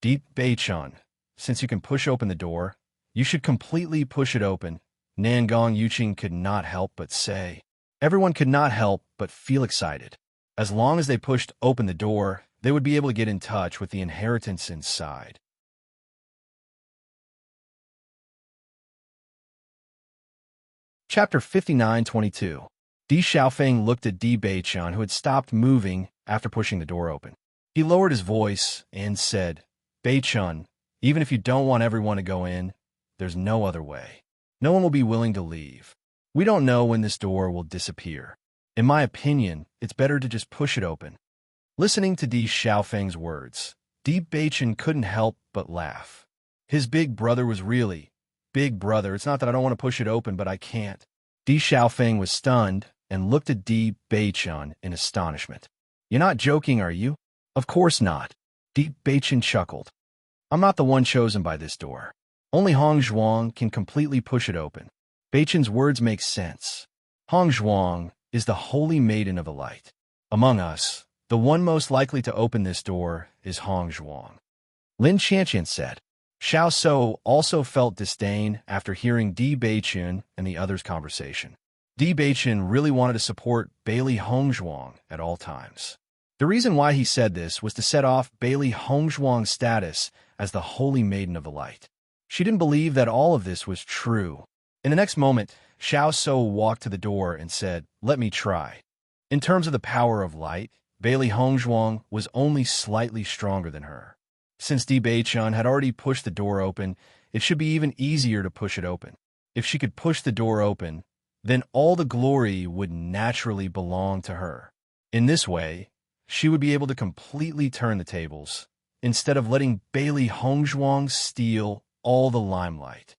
"Di Beichun, since you can push open the door, you should completely push it open," Nangong Yuqing could not help but say. Everyone could not help but feel excited. As long as they pushed open the door, they would be able to get in touch with the inheritance inside. Chapter 59:22. Di Xiaofeng looked at Di Beichun, who had stopped moving after pushing the door open. He lowered his voice and said, Beichun, even if you don't want everyone to go in, there's no other way. No one will be willing to leave. We don't know when this door will disappear. In my opinion, it's better to just push it open. Listening to Di Xiaofeng's words, Di Beichun couldn't help but laugh. His big brother was really, big brother. It's not that I don't want to push it open, but I can't. Di Xiaofeng was stunned and looked at Di Beichun in astonishment. You're not joking, are you? Of course not. Di Beichun chuckled. I'm not the one chosen by this door. Only Hong Zhuang can completely push it open. Beichun's words make sense. Hong Zhuang is the holy maiden of the light. Among us, the one most likely to open this door is Hong Zhuang. Lin Qianqian said. Xiao So also felt disdain after hearing Di Beichun and the others' conversation. Di Beichun really wanted to support Bailey Hong Zhuang at all times. The reason why he said this was to set off Bailey Hong Zhuang's status as the holy maiden of the light. She didn't believe that all of this was true. In the next moment, Xiao So walked to the door and said, Let me try. In terms of the power of light, Bailey Hong Zhuang was only slightly stronger than her. Since Di Beichun had already pushed the door open, it should be even easier to push it open. If she could push the door open, then all the glory would naturally belong to her. In this way, she would be able to completely turn the tables, instead of letting Bailey Hong Zhuang steal all the limelight.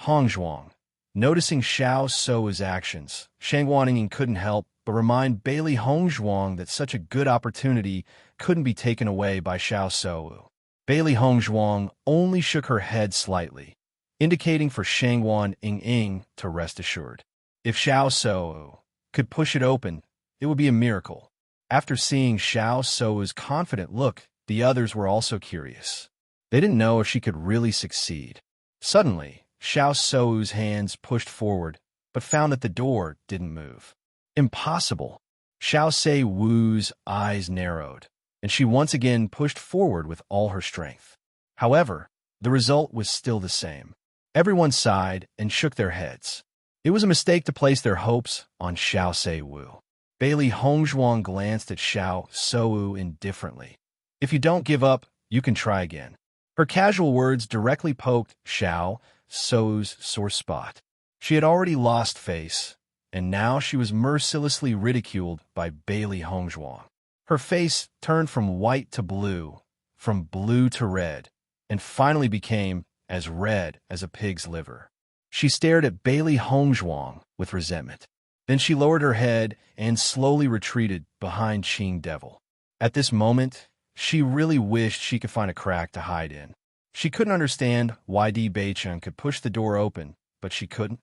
Hong Zhuang, noticing Xiao So's actions, Shang Wanning couldn't help but remind Bailey Hong Zhuang that such a good opportunity couldn't be taken away by Xiao So. Bailey Hong Zhuang only shook her head slightly, indicating for Shangwan Ying to rest assured. If Xiao So could push it open, it would be a miracle. After seeing Xiao So's confident look, the others were also curious. They didn't know if she could really succeed. Suddenly, Xiao So's hands pushed forward, but found that the door didn't move. Impossible. Xiao Se Wu's eyes narrowed, and she once again pushed forward with all her strength. However, the result was still the same. Everyone sighed and shook their heads. It was a mistake to place their hopes on Xiao Se Wu. Bailey Hong Zhuang glanced at Xiao So indifferently. If you don't give up, you can try again. Her casual words directly poked Xiao So's sore spot. She had already lost face, and now she was mercilessly ridiculed by Bailey Hong Zhuang. Her face turned from white to blue, from blue to red, and finally became as red as a pig's liver. She stared at Bailey Hong Zhuang with resentment. Then she lowered her head and slowly retreated behind Qing Devil. At this moment, she really wished she could find a crack to hide in. She couldn't understand why Di Beichun could push the door open, but she couldn't.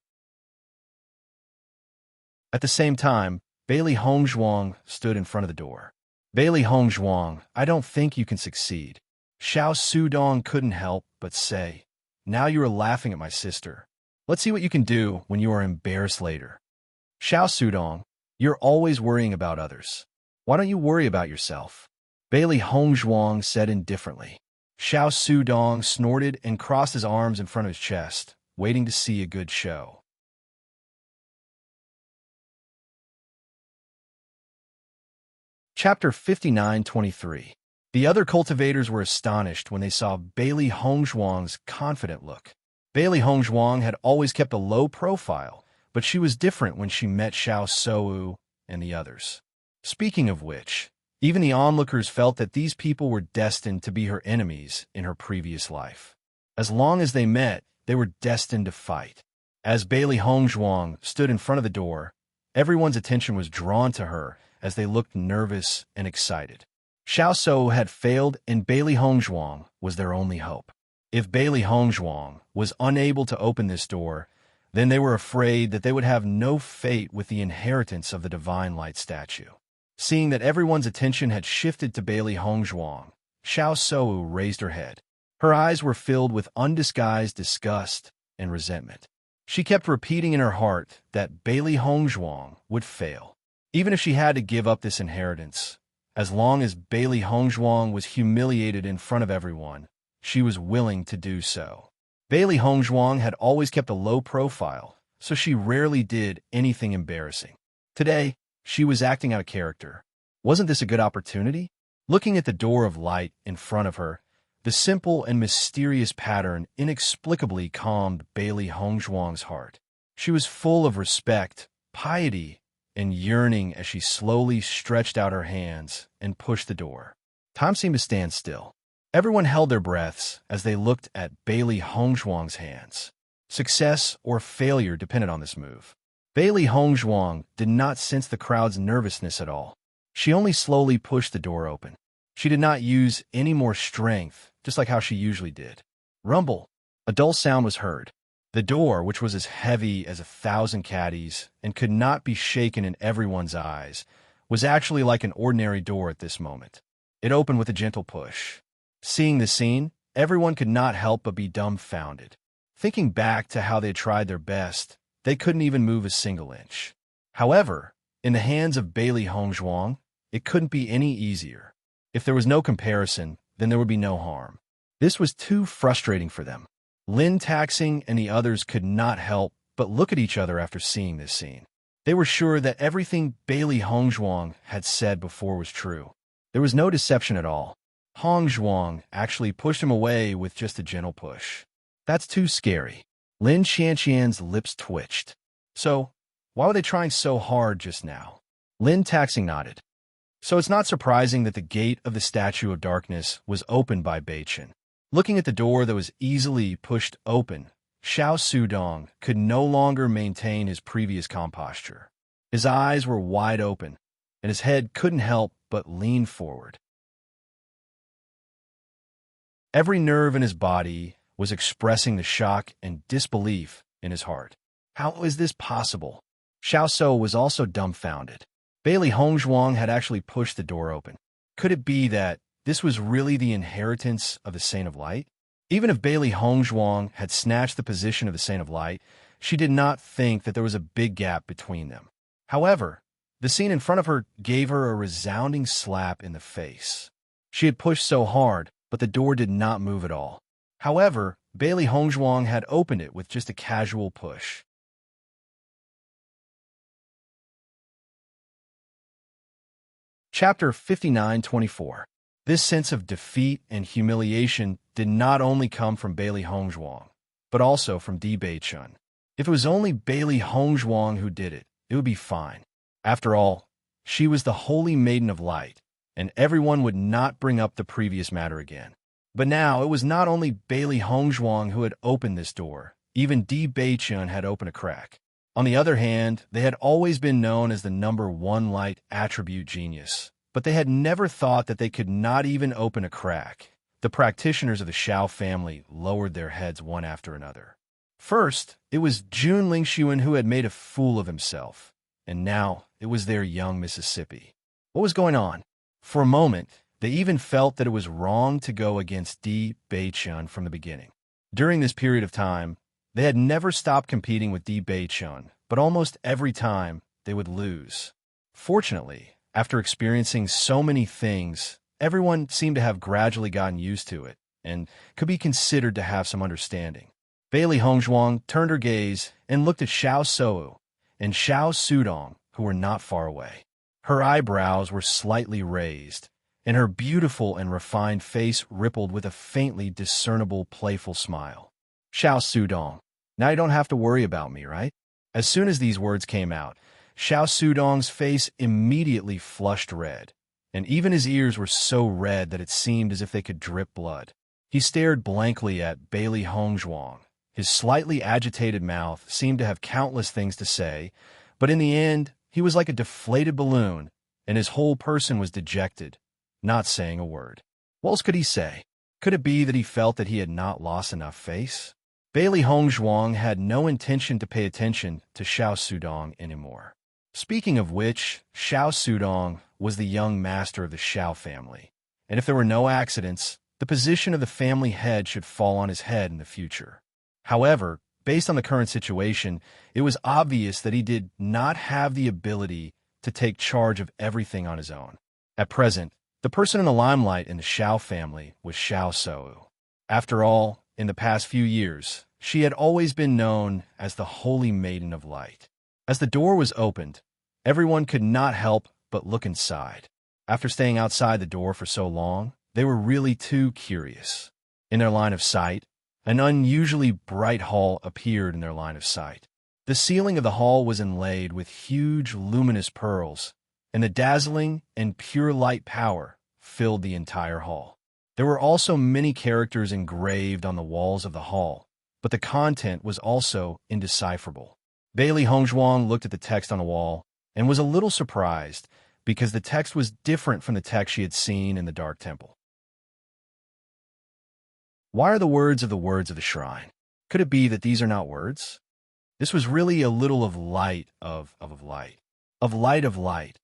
At the same time, Bailey Hong Zhuang stood in front of the door. Bailey Hong Zhuang, I don't think you can succeed. Xiao Sudong couldn't help but say, Now you are laughing at my sister. Let's see what you can do when you are embarrassed later. Xiao Sudong, you're always worrying about others. Why don't you worry about yourself? Bailey Hong Zhuang said indifferently. Xiao Sudong snorted and crossed his arms in front of his chest, waiting to see a good show. Chapter 59:23. The other cultivators were astonished when they saw Bailey Hong Zhuang's confident look. Bailey Hong Zhuang had always kept a low profile, but she was different when she met Xiao So and the others. Speaking of which, even the onlookers felt that these people were destined to be her enemies in her previous life. As long as they met, they were destined to fight. As Bailey Hong Zhuang stood in front of the door, everyone's attention was drawn to her as they looked nervous and excited. Xiao So had failed and Bailey Hong Zhuang was their only hope. If Bailey Hong Zhuang was unable to open this door, then they were afraid that they would have no fate with the inheritance of the Divine Light statue. Seeing that everyone's attention had shifted to Bailey Hong Zhuang, Xiao So raised her head. Her eyes were filled with undisguised disgust and resentment. She kept repeating in her heart that Bailey Hong Zhuang would fail. Even if she had to give up this inheritance, as long as Bailey Hong Zhuang was humiliated in front of everyone, she was willing to do so. Bailey Hong Zhuang had always kept a low profile, so she rarely did anything embarrassing. Today, she was acting out of character. Wasn't this a good opportunity? Looking at the door of light in front of her, the simple and mysterious pattern inexplicably calmed Bailey Hongzhuang's heart. She was full of respect, piety, and yearning as she slowly stretched out her hands and pushed the door. Time seemed to stand still. Everyone held their breaths as they looked at Bailey Hongzhuang's hands. Success or failure depended on this move. Bailey Hongzhuang did not sense the crowd's nervousness at all. She only slowly pushed the door open. She did not use any more strength, just like how she usually did. Rumble. A dull sound was heard. The door, which was as heavy as 1,000 caddies and could not be shaken in everyone's eyes, was actually like an ordinary door at this moment. It opened with a gentle push. Seeing the scene, everyone could not help but be dumbfounded. Thinking back to how they tried their best, they couldn't even move a single inch. However, in the hands of Bailey Hongzhuang, it couldn't be any easier. If there was no comparison, then there would be no harm. This was too frustrating for them. Lin Taxing and the others could not help but look at each other after seeing this scene. They were sure that everything Bailey Hongzhuang had said before was true. There was no deception at all. Hongzhuang actually pushed him away with just a gentle push. That's too scary. Lin Xianxian's lips twitched. So, why were they trying so hard just now? Lin Taxing nodded. So it's not surprising that the gate of the Statue of Darkness was opened by Beichen. Looking at the door that was easily pushed open, Xiao Sudong could no longer maintain his previous calm posture. His eyes were wide open, and his head couldn't help but lean forward. Every nerve in his body was expressing the shock and disbelief in his heart. How is this possible? Xiao So was also dumbfounded. Bailey Hongzhuang had actually pushed the door open. Could it be that this was really the inheritance of the Saint of Light? Even if Bailey Hongzhuang had snatched the position of the Saint of Light, she did not think that there was a big gap between them. However, the scene in front of her gave her a resounding slap in the face. She had pushed so hard, but the door did not move at all. However, Bailey Hongzhuang had opened it with just a casual push. Chapter 59-24. This sense of defeat and humiliation did not only come from Bailey Hongzhuang, but also from Di Beichun. If it was only Bailey Hongzhuang who did it, it would be fine. After all, she was the Holy Maiden of Light, and everyone would not bring up the previous matter again. But now it was not only Bailey Hongzhuang who had opened this door, even Di Beichun had opened a crack. On the other hand, they had always been known as the #1 light attribute genius, but they had never thought that they could not even open a crack. The practitioners of the Xiao family lowered their heads one after another. First, it was Jun Lingxuan who had made a fool of himself, and now it was their young Mississippi. What was going on? For a moment, they even felt that it was wrong to go against Di Beichun from the beginning. During this period of time, they had never stopped competing with Di Beichun, but almost every time they would lose. Fortunately, after experiencing so many things, everyone seemed to have gradually gotten used to it and could be considered to have some understanding. Bailey Hongzhuang turned her gaze and looked at Xiao Sou and Xiao Sudong, who were not far away. Her eyebrows were slightly raised, and her beautiful and refined face rippled with a faintly discernible playful smile. Xiao Sudong, now you don't have to worry about me, right? As soon as these words came out, Xiao Sudong's face immediately flushed red, and even his ears were so red that it seemed as if they could drip blood. He stared blankly at Bailey Hongzhuang. His slightly agitated mouth seemed to have countless things to say, but in the end, he was like a deflated balloon, and his whole person was dejected, not saying a word. What else could he say? Could it be that he felt that he had not lost enough face? Bailey Hongzhuang had no intention to pay attention to Xiao Sudong anymore. Speaking of which, Xiao Sudong was the young master of the Xiao family, and if there were no accidents, the position of the family head should fall on his head in the future. However, based on the current situation, it was obvious that he did not have the ability to take charge of everything on his own. At present, the person in the limelight in the Xiao family was Xiao Sou. After all, in the past few years, She had always been known as the Holy Maiden of Light. As the door was opened, everyone could not help but look inside. After staying outside the door for so long, they were really too curious. In their line of sight, an unusually bright hall appeared in their line of sight. The ceiling of the hall was inlaid with huge luminous pearls, and the dazzling and pure light power filled the entire hall. There were also many characters engraved on the walls of the hall, but the content was also indecipherable. Bailey Hongzhuang looked at the text on the wall and was a little surprised because the text was different from the text she had seen in the Dark Temple. Why are the words of the shrine? Could it be that these are not words? This was really a little of light of light. Of light of light.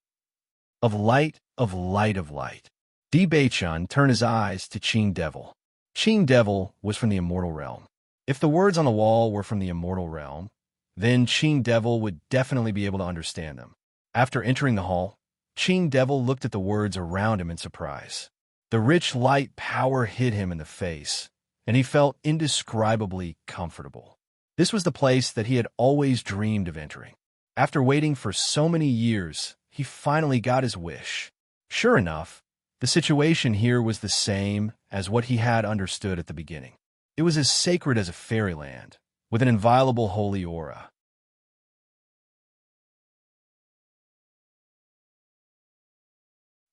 Of light of light of light. Di Beichun turned his eyes to Qing Devil. Qing Devil was from the immortal realm. If the words on the wall were from the immortal realm, then Qing Devil would definitely be able to understand them. After entering the hall, Qing Devil looked at the words around him in surprise. The rich light power hit him in the face, and he felt indescribably comfortable. This was the place that he had always dreamed of entering. After waiting for so many years, he finally got his wish. Sure enough, the situation here was the same as what he had understood at the beginning. It was as sacred as a fairyland, with an inviolable holy aura.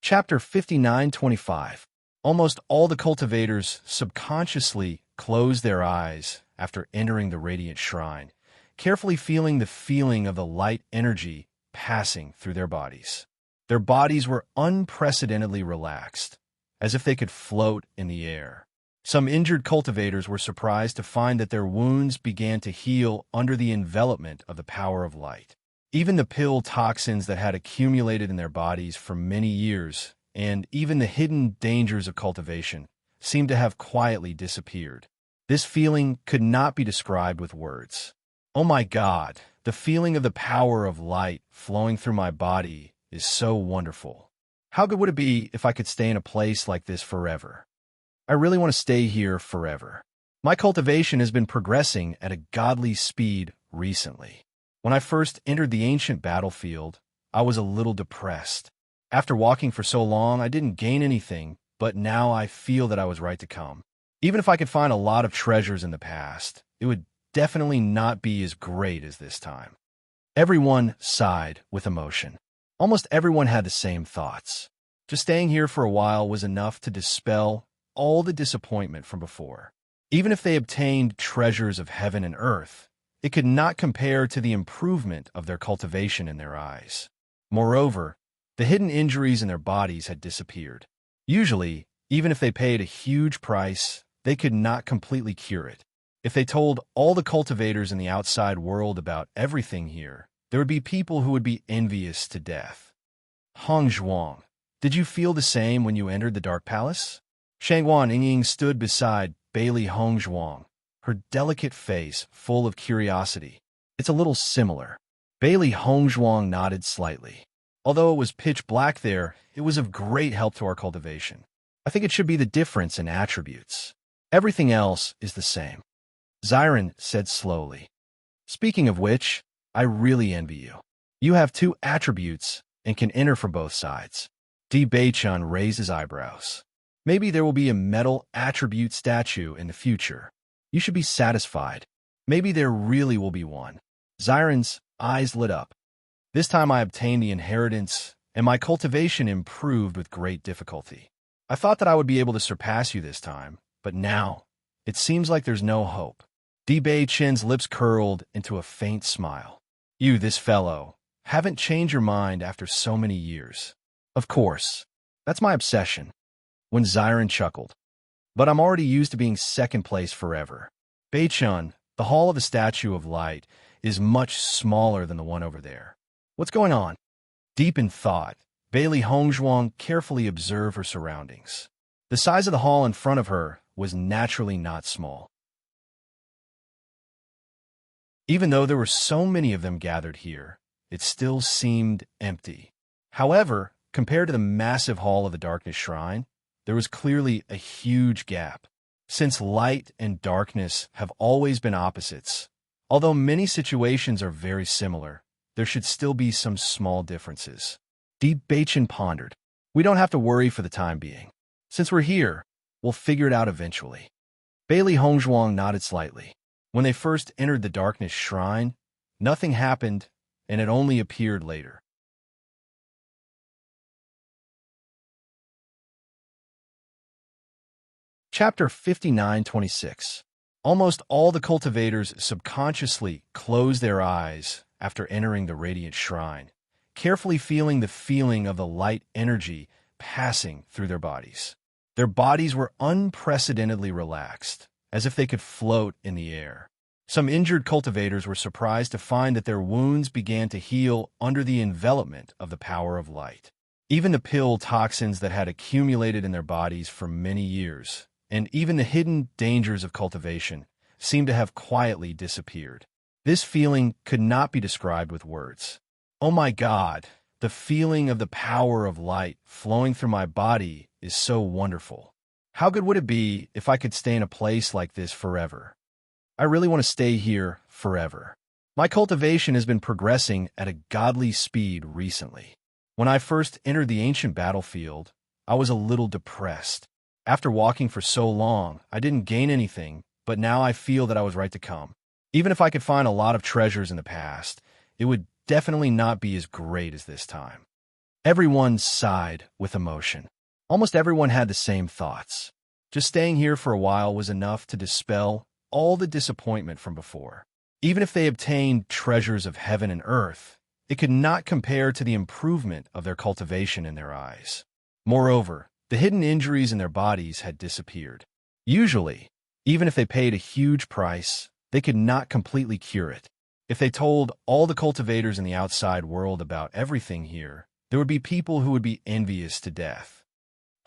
Chapter 59:25. Almost all the cultivators subconsciously closed their eyes after entering the radiant shrine, carefully feeling the feeling of the light energy passing through their bodies. Their bodies were unprecedentedly relaxed, as if they could float in the air. Some injured cultivators were surprised to find that their wounds began to heal under the envelopment of the power of light. Even the pill toxins that had accumulated in their bodies for many years, and even the hidden dangers of cultivation, seemed to have quietly disappeared. This feeling could not be described with words. Oh my God, the feeling of the power of light flowing through my body is so wonderful. How good would it be if I could stay in a place like this forever? I really want to stay here forever. My cultivation has been progressing at a godly speed recently. When I first entered the ancient battlefield, I was a little depressed. After walking for so long, I didn't gain anything, but now I feel that I was right to come. Even if I could find a lot of treasures in the past, it would definitely not be as great as this time. Everyone sighed with emotion. Almost everyone had the same thoughts. Just staying here for a while was enough to dispel all the disappointment from before. Even if they obtained treasures of heaven and earth, it could not compare to the improvement of their cultivation in their eyes. Moreover, the hidden injuries in their bodies had disappeared. Usually, even if they paid a huge price, they could not completely cure it. If they told all the cultivators in the outside world about everything here, there would be people who would be envious to death. Hongzhuang, did you feel the same when you entered the Dark Palace? Shangguan Yingying stood beside Bailey Hongzhuang, her delicate face full of curiosity. It's a little similar. Bailey Hongzhuang nodded slightly. Although it was pitch black there, it was of great help to our cultivation. I think it should be the difference in attributes. Everything else is the same. Xiren said slowly. Speaking of which, I really envy you. You have 2 attributes and can enter from both sides. Di Beichun raised his eyebrows. Maybe there will be a metal attribute statue in the future. You should be satisfied. Maybe there really will be one. Xiren's eyes lit up. This time I obtained the inheritance, and my cultivation improved with great difficulty. I thought that I would be able to surpass you this time, but now, it seems like there's no hope. Di Beichun's lips curled into a faint smile. You, this fellow, haven't changed your mind after so many years. Of course, that's my obsession. When Xiren chuckled. But I'm already used to being second place forever. Beichun, the Hall of the Statue of Light, is much smaller than the one over there. What's going on? Deep in thought, Bailey Hongzhuang carefully observed her surroundings. The size of the hall in front of her was naturally not small. Even though there were so many of them gathered here, it still seemed empty. However, compared to the massive hall of the Darkness Shrine, there was clearly a huge gap. Since light and darkness have always been opposites, although many situations are very similar, there should still be some small differences. Bewitching pondered. We don't have to worry for the time being. Since we're here, we'll figure it out eventually. Bailey Hongzhuang nodded slightly. When they first entered the darkness shrine, nothing happened, and it only appeared later. Chapter 59:26. Almost all the cultivators subconsciously closed their eyes after entering the radiant shrine, carefully feeling the feeling of the light energy passing through their bodies. Their bodies were unprecedentedly relaxed, as if they could float in the air. Some injured cultivators were surprised to find that their wounds began to heal under the envelopment of the power of light. Even the pill toxins that had accumulated in their bodies for many years, and even the hidden dangers of cultivation, seemed to have quietly disappeared. This feeling could not be described with words. Oh my God, the feeling of the power of light flowing through my body is so wonderful. How good would it be if I could stay in a place like this forever? I really want to stay here forever. My cultivation has been progressing at a godly speed recently. When I first entered the ancient battlefield, I was a little depressed. After walking for so long, I didn't gain anything, but now I feel that I was right to come. Even if I could find a lot of treasures in the past, it would definitely not be as great as this time. Everyone sighed with emotion. Almost everyone had the same thoughts. Just staying here for a while was enough to dispel all the disappointment from before. Even if they obtained treasures of heaven and earth, it could not compare to the improvement of their cultivation in their eyes. Moreover, the hidden injuries in their bodies had disappeared. Usually, even if they paid a huge price, they could not completely cure it. If they told all the cultivators in the outside world about everything here, there would be people who would be envious to death.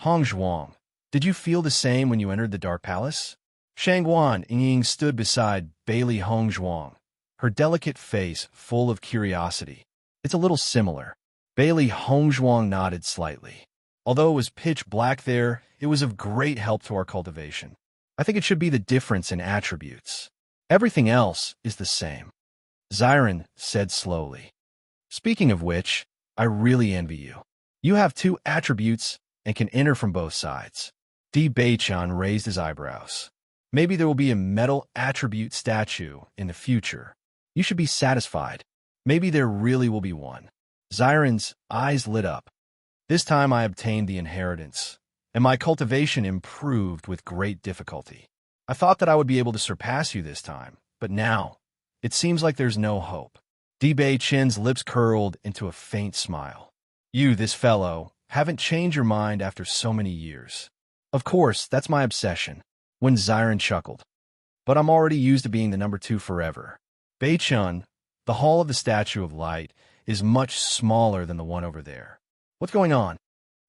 Hongzhuang, did you feel the same when you entered the Dark Palace? Shangguan Ying stood beside Bailey Hongzhuang, her delicate face full of curiosity. It's a little similar. Bailey Hongzhuang nodded slightly. Although it was pitch black there, it was of great help to our cultivation. I think it should be the difference in attributes. Everything else is the same. Xiren said slowly. Speaking of which, I really envy you. You have 2 attributes and can enter from both sides. Di Beichan raised his eyebrows. Maybe there will be a metal attribute statue in the future. You should be satisfied. Maybe there really will be one. Xiren's eyes lit up. This time I obtained the inheritance, and my cultivation improved with great difficulty. I thought that I would be able to surpass you this time, but now, it seems like there's no hope. Di Beichan's lips curled into a faint smile. You, this fellow, haven't changed your mind after so many years. Of course, that's my obsession. When Xiren chuckled. But I'm already used to being the number 2 forever. Beichan, the Hall of the Statue of Light, is much smaller than the one over there. What's going on?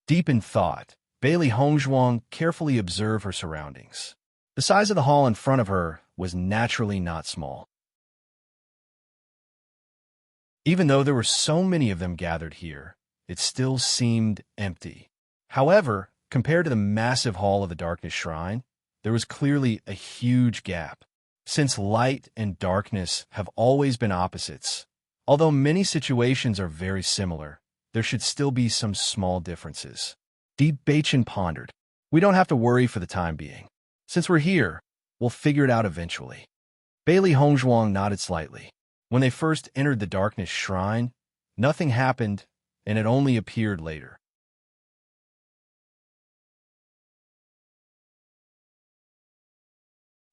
Deep in thought, Bailey Hongzhuang carefully observed her surroundings. The size of the hall in front of her was naturally not small. Even though there were so many of them gathered here, it still seemed empty. However, compared to the massive hall of the Darkness Shrine, there was clearly a huge gap. Since light and darkness have always been opposites, although many situations are very similar, there should still be some small differences. Di Beichan pondered. We don't have to worry for the time being. Since we're here, we'll figure it out eventually. Bailey Hongzhuang nodded slightly. When they first entered the Darkness Shrine, nothing happened, and it only appeared later.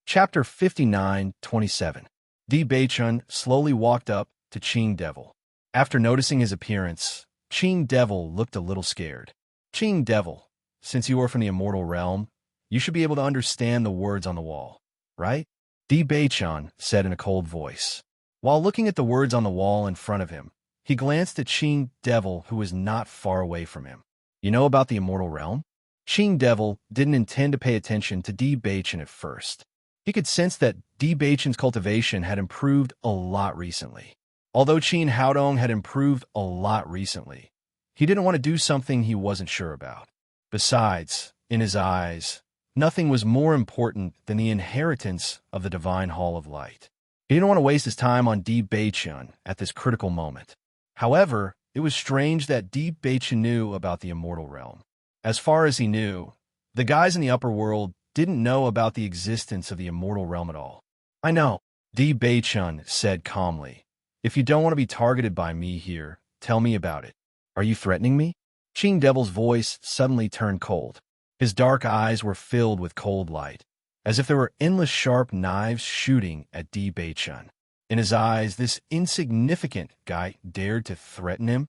Chapter 59:27. Di Beichan slowly walked up to Qing Devil. After noticing his appearance, Qing Devil looked a little scared. Qing Devil, since you are from the immortal realm, you should be able to understand the words on the wall, right? Di Beichan said in a cold voice. While looking at the words on the wall in front of him, he glanced at Qing Devil, who was not far away from him. You know about the immortal realm? Qing Devil didn't intend to pay attention to Di Beichan at first. He could sense that Di Beichan's cultivation had improved a lot recently. Although Qin Haodong had improved a lot recently, he didn't want to do something he wasn't sure about. Besides, in his eyes, Nothing was more important than the inheritance of the divine hall of light. He didn't want to waste his time on Bewitching at this critical moment. However, it was strange that Bewitching knew about the immortal realm. As far as he knew, the guys in the upper world didn't know about the existence of the immortal realm at all. I know, Bewitching said calmly. If you don't want to be targeted by me here, tell me about it. Are you threatening me? Qing Devil's voice suddenly turned cold. His dark eyes were filled with cold light, as if there were endless sharp knives shooting at Bewitching. In his eyes, this insignificant guy dared to threaten him?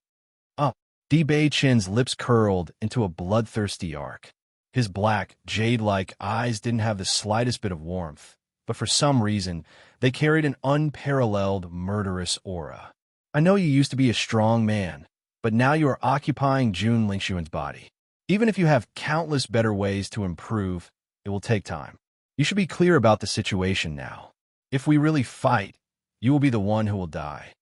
Bewitching's lips curled into a bloodthirsty arc. His black, jade-like eyes didn't have the slightest bit of warmth, but for some reason, they carried an unparalleled, murderous aura. I know you used to be a strong man, but now you are occupying Jun Lingshuan's body. Even if you have countless better ways to improve, it will take time. You should be clear about the situation now. If we really fight, you will be the one who will die.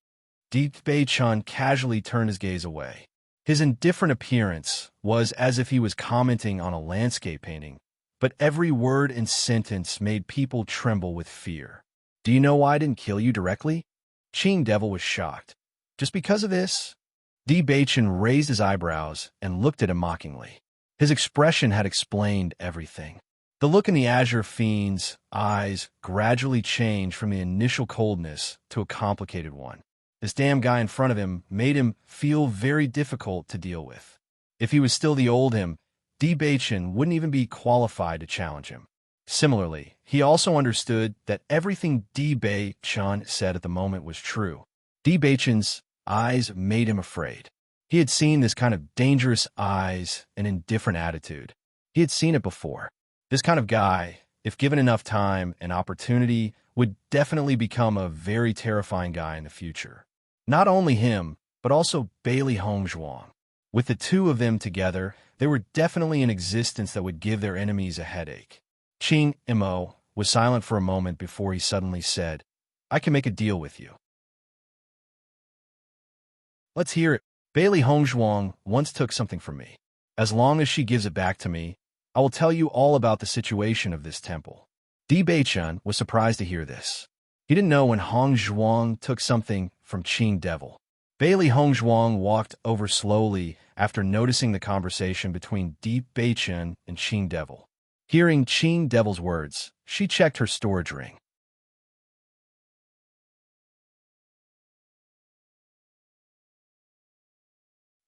Bewitching casually turned his gaze away. His indifferent appearance was as if he was commenting on a landscape painting, but every word and sentence made people tremble with fear. Do you know why I didn't kill you directly? Qing Devil was shocked. Just because of this? Bewitching raised his eyebrows and looked at him mockingly. His expression had explained everything. The look in the Azure Fiend's eyes gradually changed from the initial coldness to a complicated one. This damn guy in front of him made him feel very difficult to deal with. If he was still the old him, Bewitching wouldn't even be qualified to challenge him. Similarly, he also understood that everything Bewitching said at the moment was true. Bewitching's eyes made him afraid. He had seen this kind of dangerous eyes and indifferent attitude. He had seen it before. This kind of guy, if given enough time and opportunity, would definitely become a very terrifying guy in the future. Not only him, but also Bailey Hongzhuang. With the two of them together, they were definitely an existence that would give their enemies a headache. Qing Imo was silent for a moment before he suddenly said, I can make a deal with you. Let's hear it. Bailey Hongzhuang once took something from me. As long as she gives it back to me, I will tell you all about the situation of this temple. Bewitching was surprised to hear this. He didn't know when Hongzhuang took something from Qing Devil. Bailey Hongzhuang walked over slowly after noticing the conversation between Bewitching and Qing Devil. Hearing Qing Devil's words, she checked her storage ring.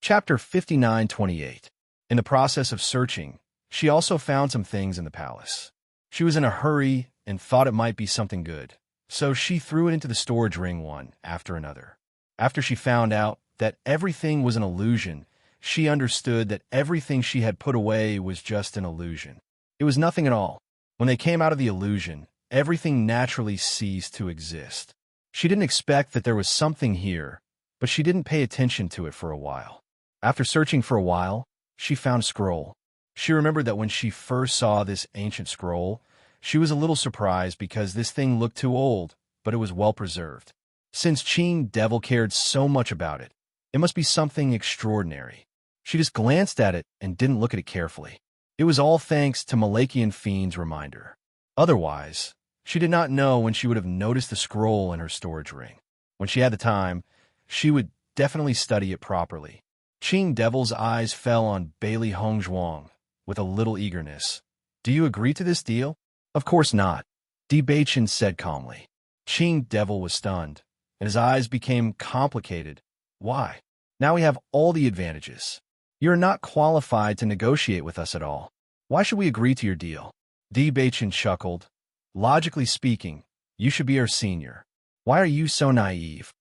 Chapter 59:28. In the process of searching, she also found some things in the palace. She was in a hurry and thought it might be something good, so she threw it into the storage ring one after another. After she found out that everything was an illusion, she understood that everything she had put away was just an illusion. It was nothing at all. When they came out of the illusion, everything naturally ceased to exist. She didn't expect that there was something here, but she didn't pay attention to it for a while. After searching for a while, she found a scroll. She remembered that when she first saw this ancient scroll, she was a little surprised because this thing looked too old, but it was well preserved. Since Qing Devil cared so much about it, it must be something extraordinary. She just glanced at it and didn't look at it carefully. It was all thanks to Malachian Fiend's reminder. Otherwise, she did not know when she would have noticed the scroll in her storage ring. When she had the time, she would definitely study it properly. Qing Devil's eyes fell on Bailey Hongzhuang with a little eagerness. Do you agree to this deal? Of course not, Bewitching said calmly. Qing Devil was stunned, and his eyes became complicated. Why? Now we have all the advantages. You are not qualified to negotiate with us at all. Why should we agree to your deal? Bewitching chuckled. Logically speaking, you should be our senior. Why are you so naive?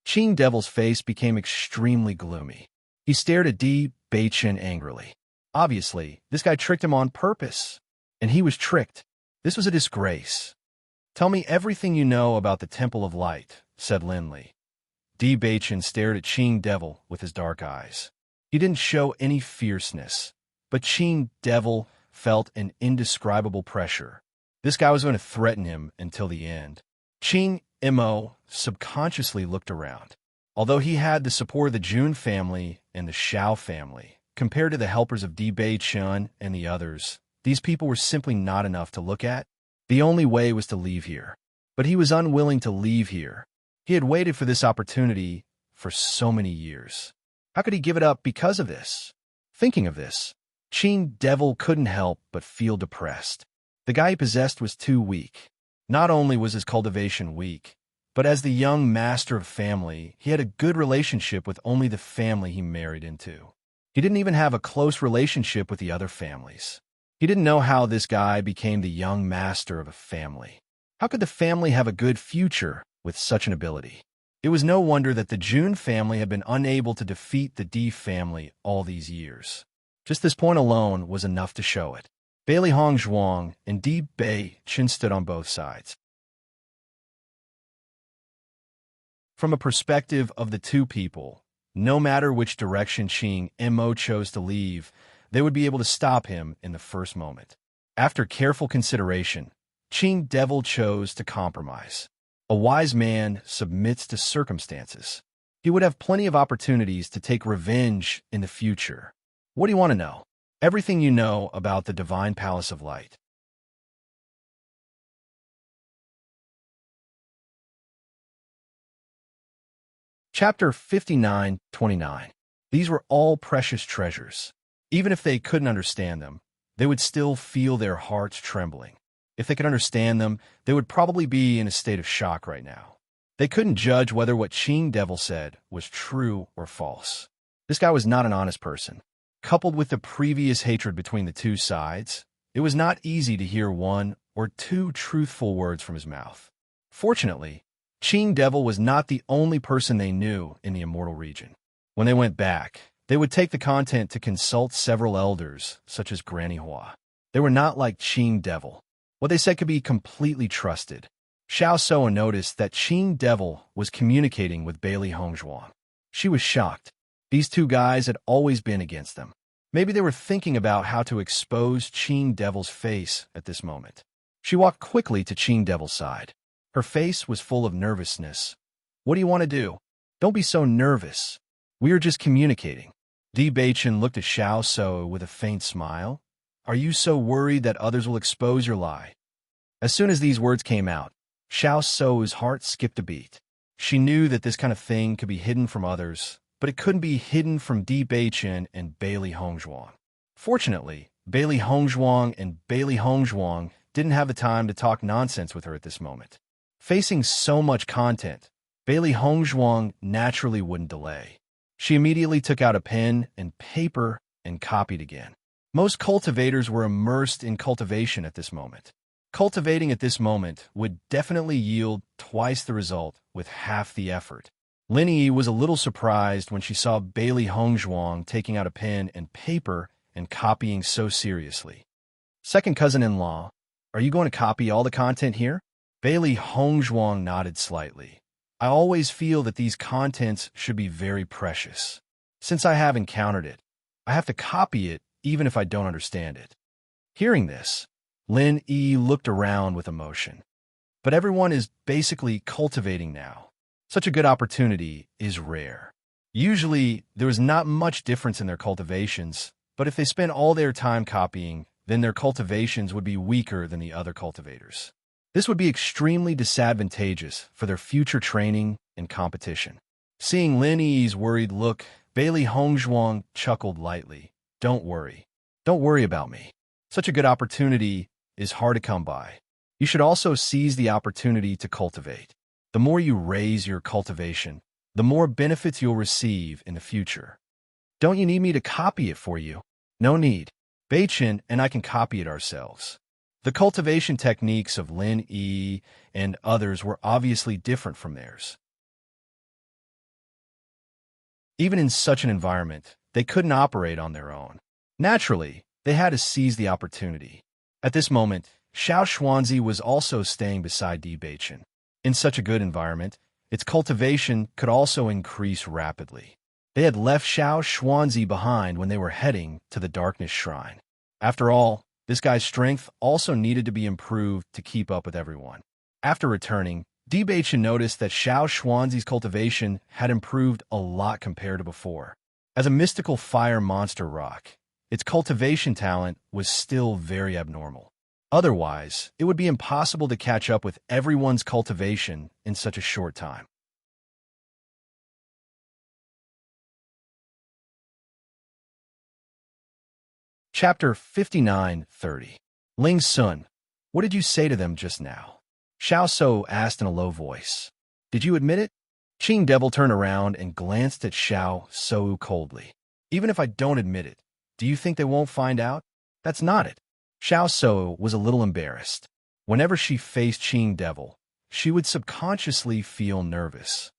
Qing Devil's face became extremely gloomy. He stared at Bewitching angrily. Obviously, this guy tricked him on purpose. And he was tricked. This was a disgrace. Tell me everything you know about the Temple of Light, said Linley. Bewitching stared at Qing Devil with his dark eyes. He didn't show any fierceness, but Qing Devil felt an indescribable pressure. This guy was going to threaten him until the end. Qing Imo subconsciously looked around. Although he had the support of the Jun family and the Xiao family, compared to the helpers of Bewitching and the others, These people were simply not enough to look at. The only way was to leave here. But he was unwilling to leave here. He had waited for this opportunity for so many years. How could he give it up because of this? Thinking of this, Qing Devil couldn't help but feel depressed. The guy he possessed was too weak. Not only was his cultivation weak, but as the young master of family, he had a good relationship with only the family he married into. He didn't even have a close relationship with the other families. He didn't know how this guy became the young master of a family. How could the family have a good future with such an ability? It was no wonder that the Jun family had been unable to defeat the Di family all these years. Just this point alone was enough to show it. Bailey Hongzhuang and Di Bei-chin stood on both sides. From a perspective of the two people, no matter which direction Qing Mo chose to leave, they would be able to stop him in the first moment. After careful consideration, Qing Devil chose to compromise. A wise man submits to circumstances. He would have plenty of opportunities to take revenge in the future. What do you want to know? Everything you know about the Divine Palace of Light. Chapter 59-29. These were all precious treasures. Even if they couldn't understand them, they would still feel their hearts trembling. If they could understand them, they would probably be in a state of shock right now. They couldn't judge whether what Qing Devil said was true or false. This guy was not an honest person. Coupled with the previous hatred between the two sides, it was not easy to hear one or two truthful words from his mouth. Fortunately, Qing Devil was not the only person they knew in the Immortal region. When they went back, they would take the content to consult several elders, such as Granny Hua. They were not like Qing Devil. What they said could be completely trusted. Xiao Soa noticed that Qing Devil was communicating with Bailey Hongzhuang. She was shocked. These two guys had always been against them. Maybe they were thinking about how to expose Qing Devil's face at this moment. She walked quickly to Qing Devil's side. Her face was full of nervousness. What do you want to do? Don't be so nervous. We are just communicating. Di Bei-chin looked at Xiao Soa with a faint smile. Are you so worried that others will expose your lie? As soon as these words came out, Xiao Soa's heart skipped a beat. She knew that this kind of thing could be hidden from others, but it couldn't be hidden from Di Bei-chin and Bailey Hongzhuang. Fortunately, Bailey Hongzhuang and Bailey Hongzhuang didn't have the time to talk nonsense with her at this moment. Facing so much content, Bailey Hongzhuang naturally wouldn't delay. She immediately took out a pen and paper and copied again. Most cultivators were immersed in cultivation at this moment. Cultivating at this moment would definitely yield twice the result with half the effort. Lin Yi was a little surprised when she saw Bailey Hongzhuang taking out a pen and paper and copying so seriously. Second cousin-in-law, are you going to copy all the content here? Bailey Hongzhuang nodded slightly. I always feel that these contents should be very precious. Since I have encountered it, I have to copy it even if I don't understand it. Hearing this, Lin Yi looked around with emotion. But everyone is basically cultivating now. Such a good opportunity is rare. Usually, there is not much difference in their cultivations, but if they spend all their time copying, then their cultivations would be weaker than the other cultivators. This would be extremely disadvantageous for their future training and competition. Seeing Lin Yi's worried look, Bailey Hongzhuang chuckled lightly. Don't worry. Don't worry about me. Such a good opportunity is hard to come by. You should also seize the opportunity to cultivate. The more you raise your cultivation, the more benefits you'll receive in the future. Don't you need me to copy it for you? No need. Bei-chin and I can copy it ourselves. The cultivation techniques of Lin Yi and others were obviously different from theirs. Even in such an environment, they couldn't operate on their own. Naturally, they had to seize the opportunity. At this moment, Xiao Xuanzi was also staying beside Di Bei-chin. In such a good environment, its cultivation could also increase rapidly. They had left Xiao Xuanzi behind when they were heading to the Darkness Shrine. After all, this guy's strength also needed to be improved to keep up with everyone. After returning, Di Bei-chin noticed that Xiao Xuanzi's cultivation had improved a lot compared to before. As a mystical fire monster rock, its cultivation talent was still very abnormal. Otherwise, it would be impossible to catch up with everyone's cultivation in such a short time. Chapter 59:30. Ling Sun, what did you say to them just now? Xiao So asked in a low voice. Did you admit it? Qing Devil turned around and glanced at Xiao So coldly. Even if I don't admit it, do you think they won't find out? That's not it. Xiao So was a little embarrassed. Whenever she faced Qing Devil, she would subconsciously feel nervous.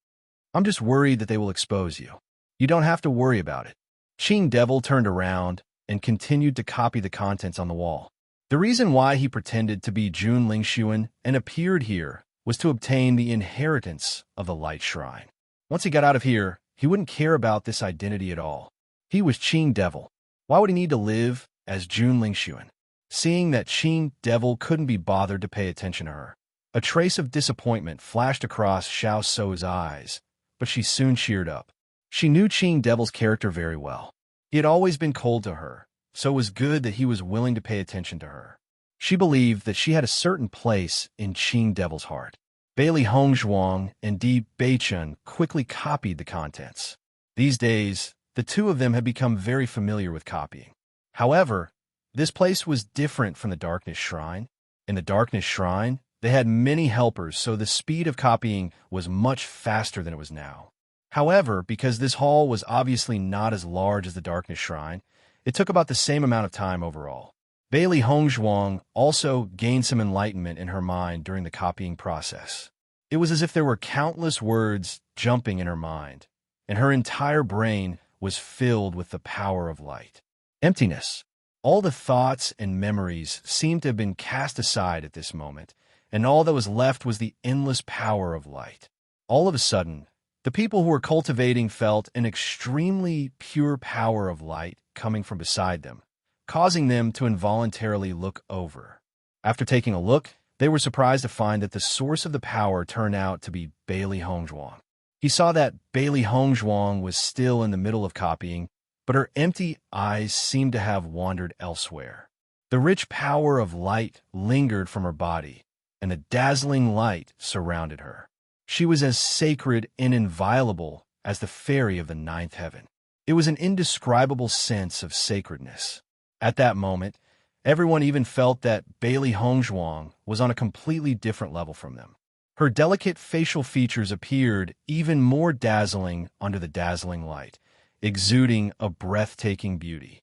I'm just worried that they will expose you. You don't have to worry about it. Qing Devil turned around and continued to copy the contents on the wall. The reason why he pretended to be Jun Lingxuan and appeared here was to obtain the inheritance of the Light Shrine. Once he got out of here, he wouldn't care about this identity at all. He was Qing Devil. Why would he need to live as Jun Lingxuan? Seeing that Qing Devil couldn't be bothered to pay attention to her, a trace of disappointment flashed across Xiao So's eyes, but she soon cheered up. She knew Qing Devil's character very well. He had always been cold to her, so it was good that he was willing to pay attention to her. She believed that she had a certain place in Qing Devil's heart. Bailey Hongzhuang and Di Beichun quickly copied the contents. These days, the two of them had become very familiar with copying. However, this place was different from the Darkness Shrine. In the Darkness Shrine, they had many helpers, so the speed of copying was much faster than it was now. However, because this hall was obviously not as large as the Darkness Shrine, it took about the same amount of time overall. Bailey Hongzhuang also gained some enlightenment in her mind during the copying process. It was as if there were countless words jumping in her mind, and her entire brain was filled with the power of light. Emptiness. All the thoughts and memories seemed to have been cast aside at this moment, and all that was left was the endless power of light. All of a sudden, the people who were cultivating felt an extremely pure power of light coming from beside them, causing them to involuntarily look over. After taking a look, they were surprised to find that the source of the power turned out to be Bailey Hongzhuang. He saw that Bailey Hongzhuang was still in the middle of copying, but her empty eyes seemed to have wandered elsewhere. The rich power of light lingered from her body, and a dazzling light surrounded her. She was as sacred and inviolable as the fairy of the ninth heaven. It was an indescribable sense of sacredness. At that moment, everyone even felt that Bailey Hongzhuang was on a completely different level from them. Her delicate facial features appeared even more dazzling under the dazzling light, exuding a breathtaking beauty.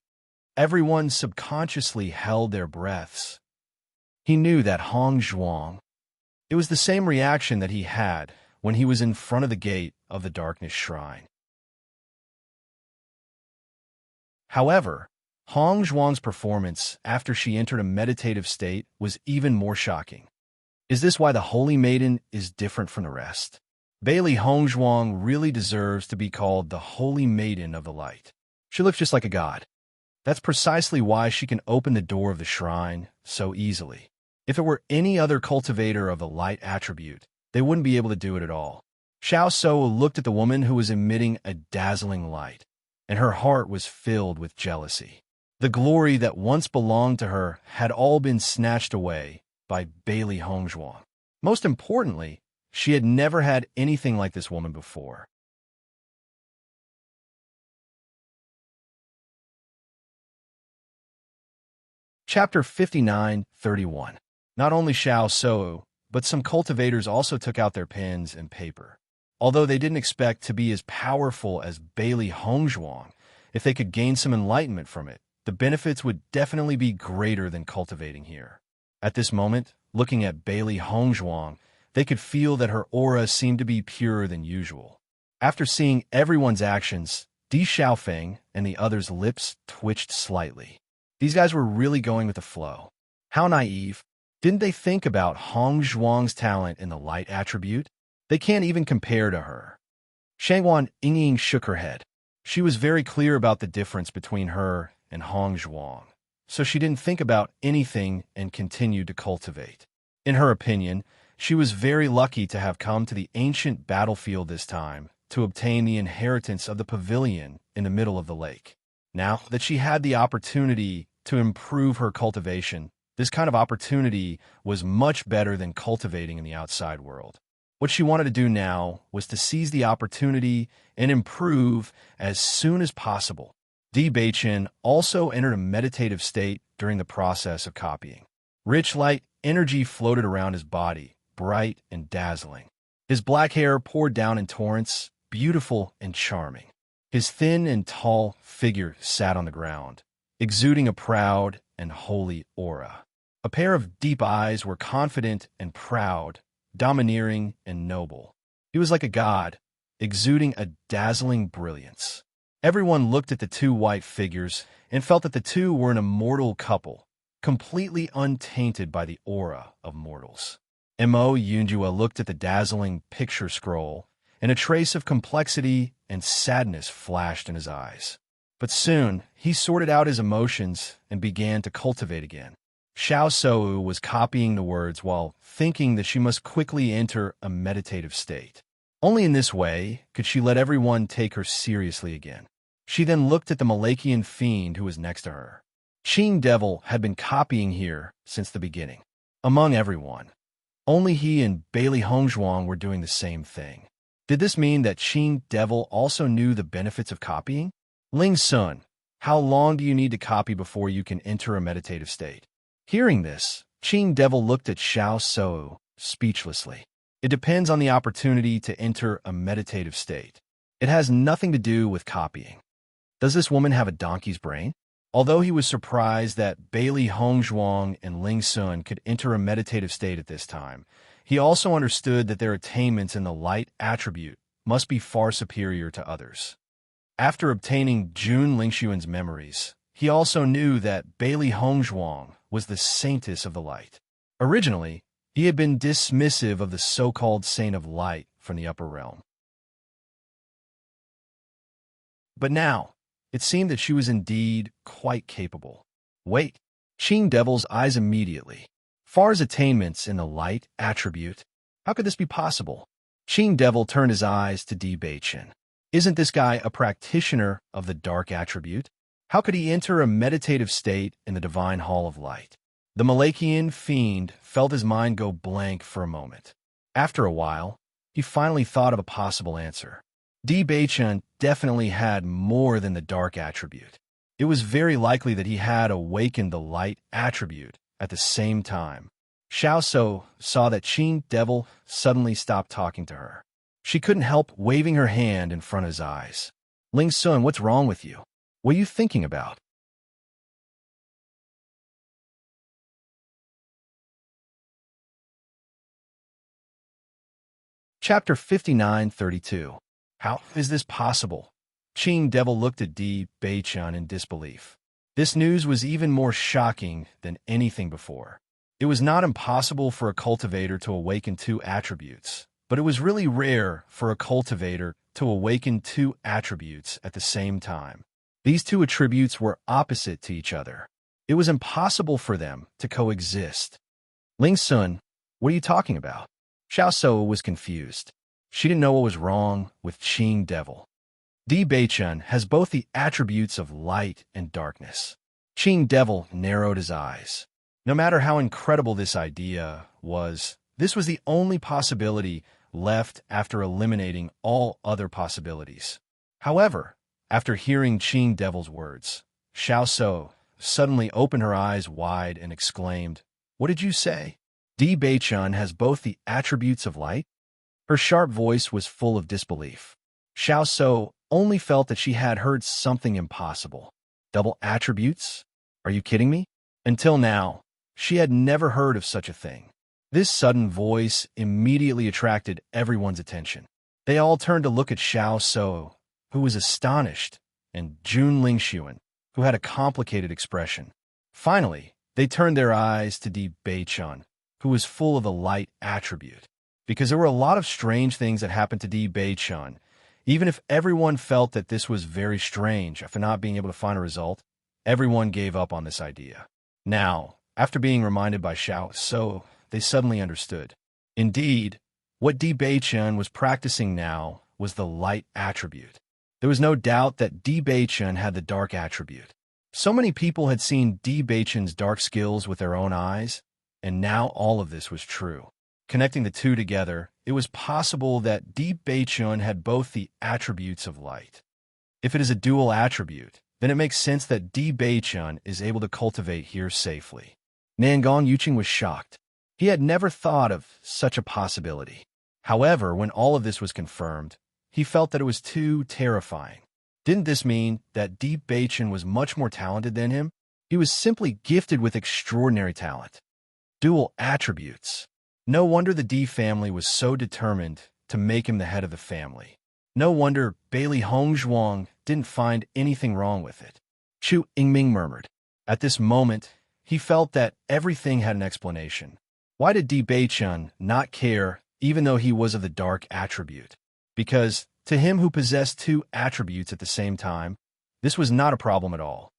Everyone subconsciously held their breaths. He knew that Hongzhuang. It was the same reaction that he had when he was in front of the gate of the Darkness Shrine. However, Hongzhuang's performance after she entered a meditative state was even more shocking. Is this why the Holy Maiden is different from the rest? Bailey Hongzhuang really deserves to be called the Holy Maiden of the Light. She looks just like a god. That's precisely why she can open the door of the shrine so easily. If it were any other cultivator of the light attribute, they wouldn't be able to do it at all. Xiao So looked at the woman who was emitting a dazzling light, and her heart was filled with jealousy. The glory that once belonged to her had all been snatched away by Bailey Hongzhuang. Most importantly, she had never had anything like this woman before. Chapter 59:31. Not only Xiao So, but some cultivators also took out their pens and paper. Although they didn't expect to be as powerful as Bailey Hongzhuang, if they could gain some enlightenment from it, the benefits would definitely be greater than cultivating here. At this moment, looking at Bailey Hongzhuang, they could feel that her aura seemed to be purer than usual. After seeing everyone's actions, Di Xiaofeng and the others' lips twitched slightly. These guys were really going with the flow. How naive. Didn't they think about Hongzhuang's talent in the light attribute? They can't even compare to her. Shangguan Yingying shook her head. She was very clear about the difference between her and Hongzhuang, so she didn't think about anything and continued to cultivate. In her opinion, she was very lucky to have come to the ancient battlefield this time to obtain the inheritance of the pavilion in the middle of the lake. Now that she had the opportunity to improve her cultivation, this kind of opportunity was much better than cultivating in the outside world. What she wanted to do now was to seize the opportunity and improve as soon as possible. Bewitching also entered a meditative state during the process of copying. Rich light energy floated around his body, bright and dazzling. His black hair poured down in torrents, beautiful and charming. His thin and tall figure sat on the ground, exuding a proud and holy aura. A pair of deep eyes were confident and proud, domineering and noble. He was like a god, exuding a dazzling brilliance. Everyone looked at the two white figures and felt that the two were an immortal couple, completely untainted by the aura of mortals. Mo Yunjua looked at the dazzling picture scroll, and a trace of complexity and sadness flashed in his eyes. But soon, he sorted out his emotions and began to cultivate again. Xiao Sou was copying the words while thinking that she must quickly enter a meditative state. Only in this way could she let everyone take her seriously again. She then looked at the Malachian fiend who was next to her. Qing Devil had been copying here since the beginning. Among everyone, only he and Bailey Hongzhuang were doing the same thing. Did this mean that Qing Devil also knew the benefits of copying? Ling Sun, how long do you need to copy before you can enter a meditative state? Hearing this, Qing Devil looked at Xiao Sou speechlessly. It depends on the opportunity to enter a meditative state. It has nothing to do with copying. Does this woman have a donkey's brain? Although he was surprised that Bailey Hongzhuang and Ling Sun could enter a meditative state at this time, he also understood that their attainments in the light attribute must be far superior to others. After obtaining Jun Lingxuan's memories, he also knew that Bailey Hongzhuang was the saintess of the light. Originally, he had been dismissive of the so-called saint of light from the upper realm. But now, it seemed that she was indeed quite capable. Wait, Qing Devil's eyes immediately. Far as attainments in the light attribute, how could this be possible? Qing Devil turned his eyes to Bewitching. Isn't this guy a practitioner of the dark attribute? How could he enter a meditative state in the divine hall of light? The Malachian fiend felt his mind go blank for a moment. After a while, he finally thought of a possible answer. Bewitching definitely had more than the dark attribute. It was very likely that he had awakened the light attribute at the same time. Xiao Sou saw that Qing Devil suddenly stopped talking to her. She couldn't help waving her hand in front of his eyes. Ling Sun, what's wrong with you? What are you thinking about? Chapter 59:32. How is this possible? Qing Devil looked at Bewitching in disbelief. This news was even more shocking than anything before. It was not impossible for a cultivator to awaken two attributes, but it was really rare for a cultivator to awaken two attributes at the same time. These two attributes were opposite to each other. It was impossible for them to coexist. Ling Sun, what are you talking about? Xiao Sou was confused. She didn't know what was wrong with Qing Devil. Bewitching has both the attributes of light and darkness. Qing Devil narrowed his eyes. No matter how incredible this idea was, this was the only possibility left after eliminating all other possibilities. However, after hearing Qing Devil's words, Xiao Sou suddenly opened her eyes wide and exclaimed, "What did you say? Bewitching has both the attributes of light?" Her sharp voice was full of disbelief. Xiao Sou only felt that she had heard something impossible. Double attributes? Are you kidding me? Until now, she had never heard of such a thing. This sudden voice immediately attracted everyone's attention. They all turned to look at Xiao Sou, who was astonished, and Jun Lingxuan, who had a complicated expression. Finally, they turned their eyes to Bewitching, who was full of the light attribute. Because there were a lot of strange things that happened to Bewitching. Even if everyone felt that this was very strange after not being able to find a result, everyone gave up on this idea. Now, after being reminded by Xiao Sou, they suddenly understood. Indeed, what Bewitching was practicing now was the light attribute. There was no doubt that Bewitching had the dark attribute. So many people had seen Bewitching's dark skills with their own eyes, and now all of this was true. Connecting the two together, it was possible that Bewitching had both the attributes of light. If it is a dual attribute, then it makes sense that Bewitching is able to cultivate here safely. Nangong Yuching was shocked. He had never thought of such a possibility. However, when all of this was confirmed, he felt that it was too terrifying. Didn't this mean that Bewitching was much more talented than him? He was simply gifted with extraordinary talent. Dual attributes. No wonder the D family was so determined to make him the head of the family. No wonder Bailey Hongzhuang didn't find anything wrong with it. Chu Yingming murmured. At this moment, he felt that everything had an explanation. Why did Bewitching not care even though he was of the dark attribute? Because, to him who possessed two attributes at the same time, this was not a problem at all.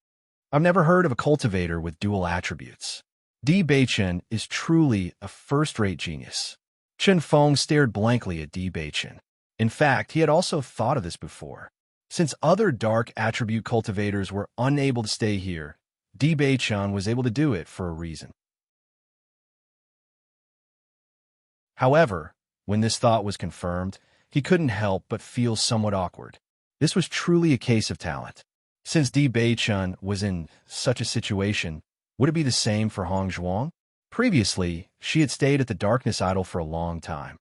I've never heard of a cultivator with dual attributes. Bewitching is truly a first-rate genius. Chen Feng stared blankly at Bewitching. In fact, he had also thought of this before. Since other dark attribute cultivators were unable to stay here, Bewitching was able to do it for a reason. However, when this thought was confirmed, he couldn't help but feel somewhat awkward. This was truly a case of talent. Since Bewitching was in such a situation, would it be the same for Hongzhuang? Previously, she had stayed at the Darkness Idol for a long time.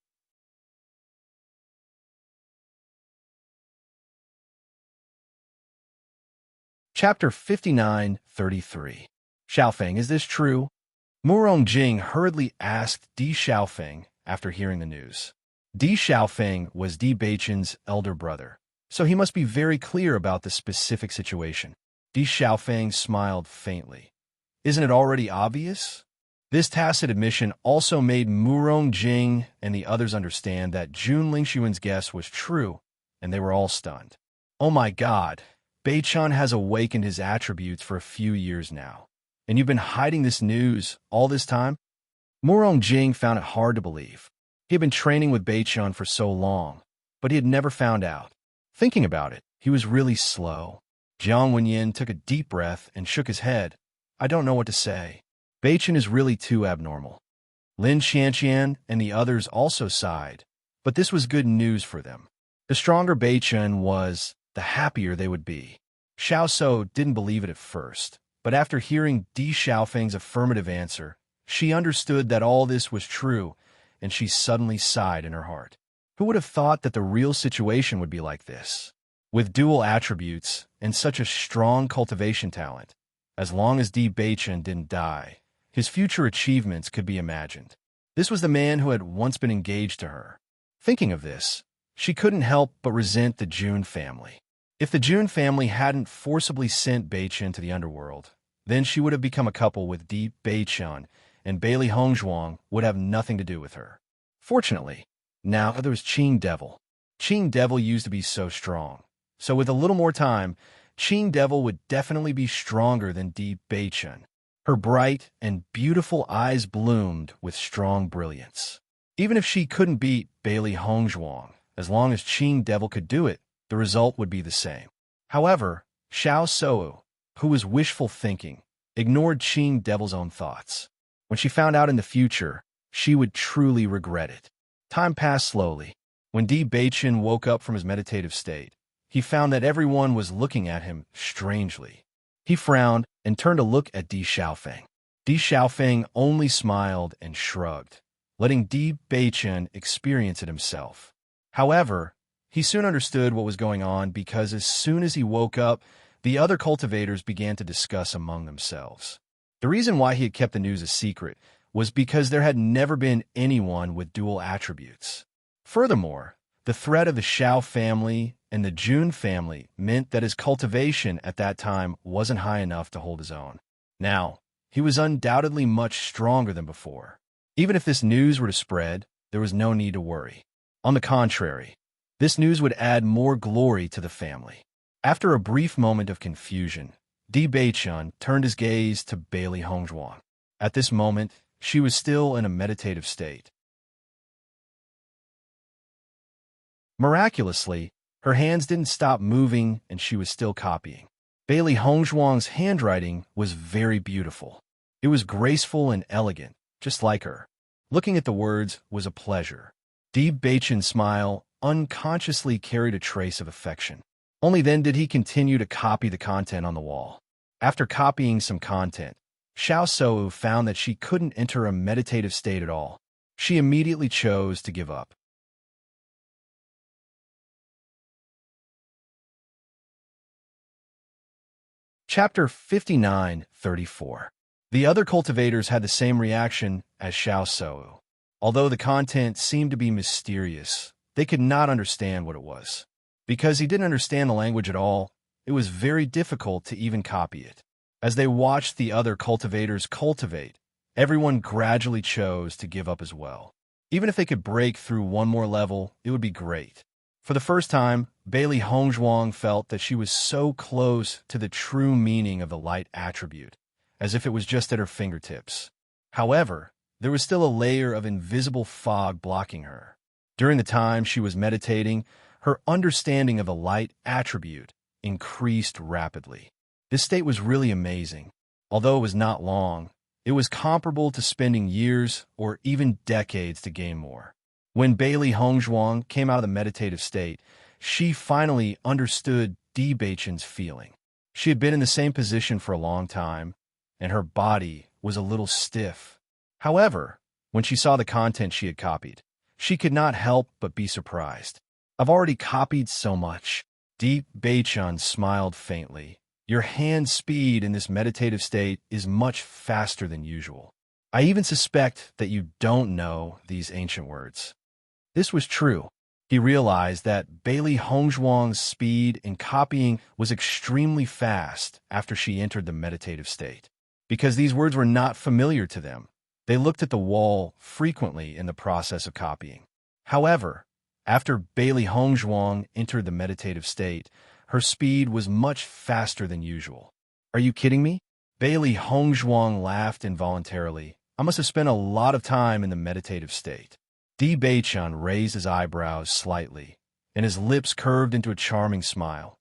Chapter 59:33. Xiaofeng, is this true? Murong Jing hurriedly asked Di Xiaofeng after hearing the news. Di Xiaofeng was Bewitching's elder brother, so he must be very clear about the specific situation. Di Xiaofeng smiled faintly. Isn't it already obvious? This tacit admission also made Murong Jing and the others understand that Jun Lingxuan's guess was true, and they were all stunned. Oh my God, Beichan has awakened his attributes for a few years now, and you've been hiding this news all this time? Murong Jing found it hard to believe. He had been training with Beichan for so long, but he had never found out. Thinking about it, he was really slow. Jiang Wenyin took a deep breath and shook his head. I don't know what to say. Beichan is really too abnormal. Lin Xianqian and the others also sighed, but this was good news for them. The stronger Beichan was, the happier they would be. Xiao So didn't believe it at first, but after hearing Di Xiaofeng's affirmative answer, she understood that all this was true, and she suddenly sighed in her heart. Who would have thought that the real situation would be like this? With dual attributes and such a strong cultivation talent, as long as Bewitching didn't die, his future achievements could be imagined. This was the man who had once been engaged to her. Thinking of this, she couldn't help but resent the Jun family. If the Jun family hadn't forcibly sent Beichan to the underworld, then she would have become a couple with Bewitching, and Bailey Hongzhuang would have nothing to do with her. Fortunately, now there was Qing Devil. Qing Devil used to be so strong, so with a little more time, Qing Devil would definitely be stronger than Bewitching. Her bright and beautiful eyes bloomed with strong brilliance. Even if she couldn't beat Bailey Hongzhuang, as long as Qing Devil could do it, the result would be the same. However, Xiao So, who was wishful thinking, ignored Qing Devil's own thoughts. When she found out in the future, she would truly regret it. Time passed slowly. When Bewitching woke up from his meditative state, he found that everyone was looking at him strangely. He frowned and turned to look at Di Xiaofeng. Di Xiaofeng only smiled and shrugged, letting Bewitching experience it himself. However, he soon understood what was going on because as soon as he woke up, the other cultivators began to discuss among themselves. The reason why he had kept the news a secret was because there had never been anyone with dual attributes. Furthermore, the threat of the Xiao family and the Jun family meant that his cultivation at that time wasn't high enough to hold his own. Now, he was undoubtedly much stronger than before. Even if this news were to spread, there was no need to worry. On the contrary, this news would add more glory to the family. After a brief moment of confusion, Bewitching turned his gaze to Bailey Hongzhuang. At this moment, she was still in a meditative state. Miraculously, Her hands didn't stop moving, and she was still copying. Bailey Hongzhuang's handwriting was very beautiful. It was graceful and elegant, just like her. Looking at the words was a pleasure. Di Beichen's smile unconsciously carried a trace of affection. Only then did he continue to copy the content on the wall. After copying some content, Xiao Shou found that she couldn't enter a meditative state at all. She immediately chose to give up. Chapter 59:34. The other cultivators had the same reaction as Xiao Shou. Although the content seemed to be mysterious, they could not understand what it was. Because he didn't understand the language at all, it was very difficult to even copy it. As they watched the other cultivators cultivate, everyone gradually chose to give up as well. Even if they could break through one more level, it would be great. For the first time, Bailey Hongzhuang felt that she was so close to the true meaning of the light attribute, as if it was just at her fingertips. However, there was still a layer of invisible fog blocking her. During the time she was meditating, her understanding of the light attribute increased rapidly. This state was really amazing. Although it was not long, it was comparable to spending years or even decades to gain more. When Bailey Hongzhuang came out of the meditative state, she finally understood Di Beichen's feeling. She had been in the same position for a long time, and her body was a little stiff. However, when she saw the content she had copied, she could not help but be surprised. "I've already copied so much." Di Beichen smiled faintly. "Your hand speed in this meditative state is much faster than usual. I even suspect that you don't know these ancient words." This was true. He realized that Bailey Hongzhuang's speed in copying was extremely fast after she entered the meditative state. Because these words were not familiar to them, they looked at the wall frequently in the process of copying. However, after Bailey Hongzhuang entered the meditative state, her speed was much faster than usual. "Are you kidding me?" Bailey Hongzhuang laughed involuntarily. "I must have spent a lot of time in the meditative state." Di Beichen raised his eyebrows slightly, and his lips curved into a charming smile.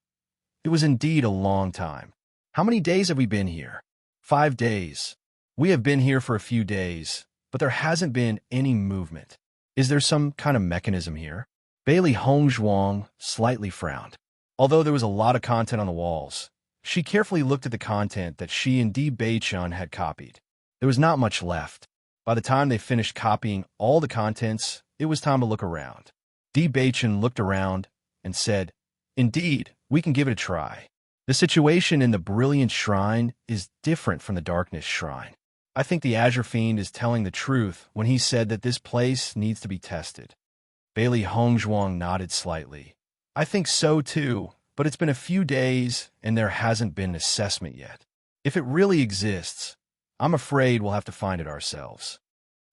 "It was indeed a long time. How many days have we been here?" 5 days. "We have been here for a few days, but there hasn't been any movement. Is there some kind of mechanism here?" Bailey Hongzhuang slightly frowned. Although there was a lot of content on the walls, she carefully looked at the content that she and Di Beichen had copied. There was not much left. By the time they finished copying all the contents, it was time to look around. Di Beichen looked around and said, "Indeed, we can give it a try. The situation in the Brilliant Shrine is different from the Darkness Shrine. I think the Azure Fiend is telling the truth when he said that this place needs to be tested." Bailey Hongzhuang nodded slightly. "I think so too, but it's been a few days and there hasn't been an assessment yet. If it really exists, I'm afraid we'll have to find it ourselves."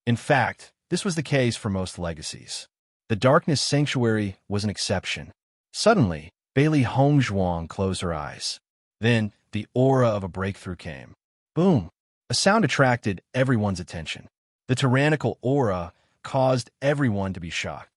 In fact, this was the case for most legacies. The Darkness Sanctuary was an exception. Suddenly, Bailey Hongzhuang closed her eyes. Then, the aura of a breakthrough came. Boom! A sound attracted everyone's attention. The tyrannical aura caused everyone to be shocked.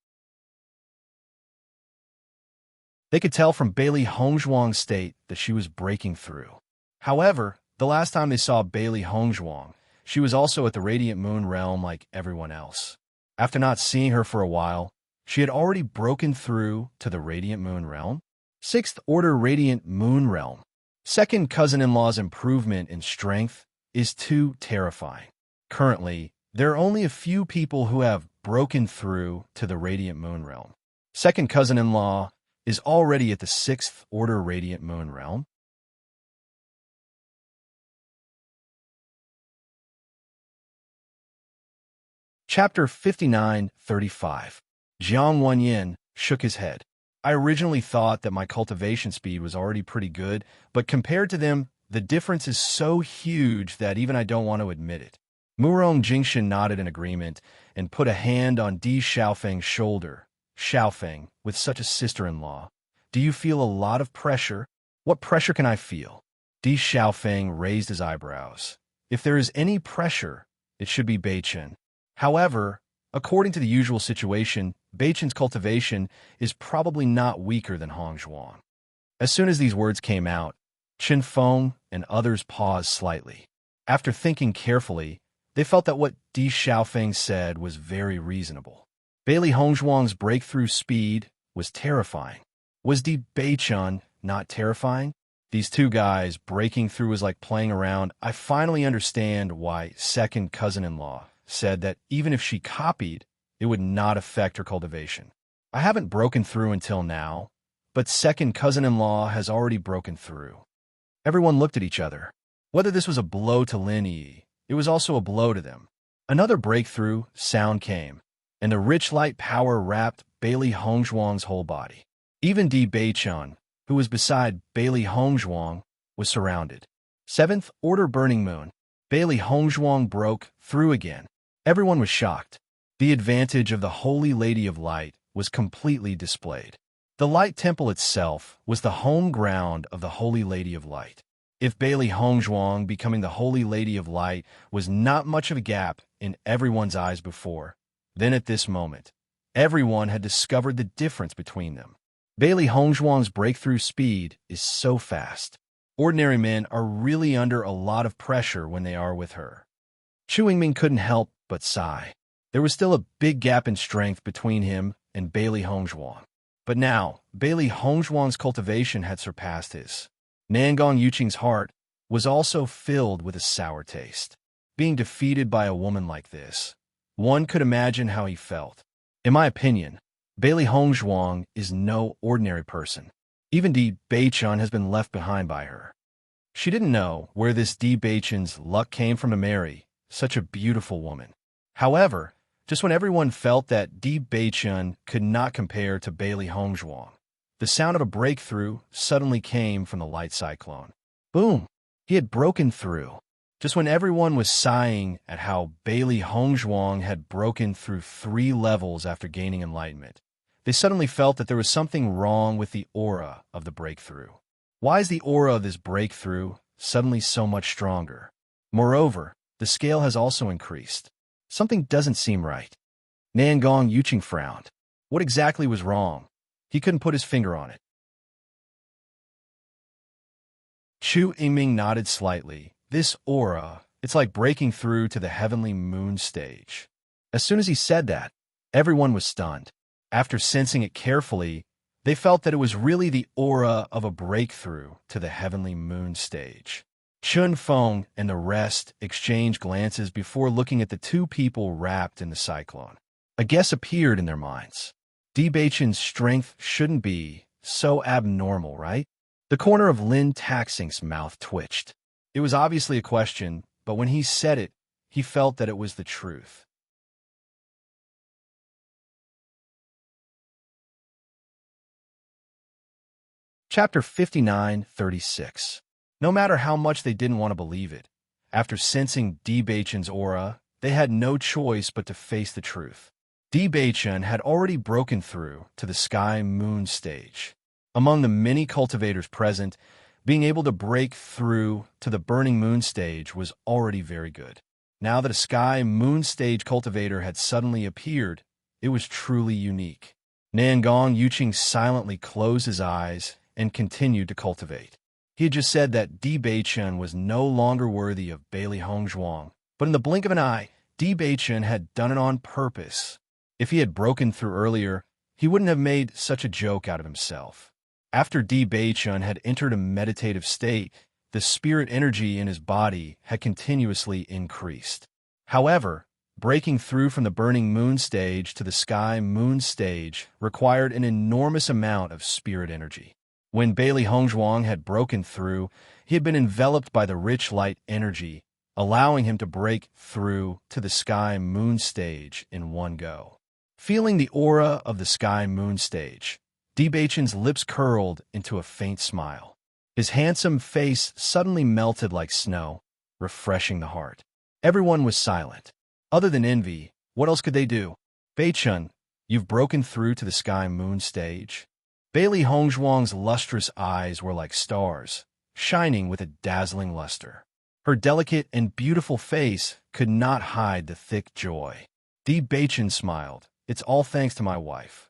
They could tell from Bailey Hongzhuang's state that she was breaking through. However, the last time they saw Bailey Hongzhuang, she was also at the Radiant Moon Realm like everyone else. After not seeing her for a while, she had already broken through to the Radiant Moon Realm. 6th Order Radiant Moon Realm. Second cousin-in-law's improvement in strength is too terrifying. Currently, there are only a few people who have broken through to the Radiant Moon Realm. Second cousin-in-law is already at the 6th Order Radiant Moon Realm. Chapter 59:35. Jiang Wanyin shook his head. "I originally thought that my cultivation speed was already pretty good, but compared to them, the difference is so huge that even I don't want to admit it." Murong Jingshan nodded in agreement and put a hand on Di Xiaofeng's shoulder. "Xiaofeng, with such a sister-in-law, do you feel a lot of pressure?" "What pressure can I feel?" Di Xiaofeng raised his eyebrows. "If there is any pressure, it should be Beichen. However, according to the usual situation, Beichen's cultivation is probably not weaker than Hongzhuang. As soon as these words came out, Chen Feng and others paused slightly. After thinking carefully, they felt that what Di Xiaofeng said was very reasonable. Bailey Hongzhuang's breakthrough speed was terrifying. Was Di Beichen not terrifying? These two guys breaking through was like playing around. I finally understand why second cousin-in-law said that even if she copied, it would not affect her cultivation. I haven't broken through until now, but second cousin-in-law has already broken through. Everyone looked at each other. Whether this was a blow to Lin Yi, it was also a blow to them. Another breakthrough sound came, and the rich light power wrapped Bailey Hongzhuang's whole body. Even Di Beichen, who was beside Bailey Hongzhuang, was surrounded. Seventh Order Burning Moon. Bailey Hongzhuang broke through again. Everyone was shocked. The advantage of the Holy Lady of Light was completely displayed. The Light Temple itself was the home ground of the Holy Lady of Light. If Bailey Hongzhuang becoming the Holy Lady of Light was not much of a gap in everyone's eyes before, then at this moment, everyone had discovered the difference between them. Bailey Hongzhuang's breakthrough speed is so fast. Ordinary men are really under a lot of pressure when they are with her. Chu Yingming couldn't help but sigh. There was still a big gap in strength between him and Bailey Hongzhuang. But now, Bailey Hongzhuang's cultivation had surpassed his. Nangong Yuqing's heart was also filled with a sour taste. Being defeated by a woman like this, one could imagine how he felt. In my opinion, Bailey Hongzhuang is no ordinary person. Even Di Beichen has been left behind by her. She didn't know where this Di Beichen's luck came from to marry such a beautiful woman. However, just when everyone felt that Di Beichen could not compare to Bailey Hongzhuang, the sound of a breakthrough suddenly came from the light cyclone. Boom! He had broken through. Just when everyone was sighing at how Bailey Hongzhuang had broken through 3 levels after gaining enlightenment, they suddenly felt that there was something wrong with the aura of the breakthrough. Why is the aura of this breakthrough suddenly so much stronger? Moreover, the scale has also increased. Something doesn't seem right. Nangong Yuqing frowned. What exactly was wrong? He couldn't put his finger on it. Chu Yingming nodded slightly. This aura, it's like breaking through to the heavenly moon stage. As soon as he said that, everyone was stunned. After sensing it carefully, they felt that it was really the aura of a breakthrough to the heavenly moon stage. Chen Feng and the rest exchanged glances before looking at the 2 people wrapped in the cyclone. A guess appeared in their minds. Di Beichen's strength shouldn't be so abnormal, right? The corner of Lin Taxing's mouth twitched. It was obviously a question, but when he said it, he felt that it was the truth. Chapter 59:36. No matter how much they didn't want to believe it, after sensing Di Beichen's aura, they had no choice but to face the truth. Di Beichen had already broken through to the Sky Moon stage. Among the many cultivators present, being able to break through to the Burning Moon stage was already very good. Now that a Sky Moon stage cultivator had suddenly appeared, it was truly unique. Nangong Yuqing silently closed his eyes and continued to cultivate. He had just said that Di Beichen was no longer worthy of Bailey Hongzhuang, but in the blink of an eye, Di Beichen had done it on purpose. If he had broken through earlier, he wouldn't have made such a joke out of himself. After Di Beichen had entered a meditative state, the spirit energy in his body had continuously increased. However, breaking through from the Burning Moon stage to the Sky Moon stage required an enormous amount of spirit energy. When Bailey Hongzhuang had broken through, he had been enveloped by the rich light energy, allowing him to break through to the Sky Moon stage in one go. Feeling the aura of the Sky Moon stage, Di Beichen's lips curled into a faint smile. His handsome face suddenly melted like snow, refreshing the heart. Everyone was silent. Other than envy, what else could they do? Beichen, you've broken through to the Sky Moon stage? Bailey Hongzhuang's lustrous eyes were like stars, shining with a dazzling luster. Her delicate and beautiful face could not hide the thick joy. Di Beichen smiled. It's all thanks to my wife.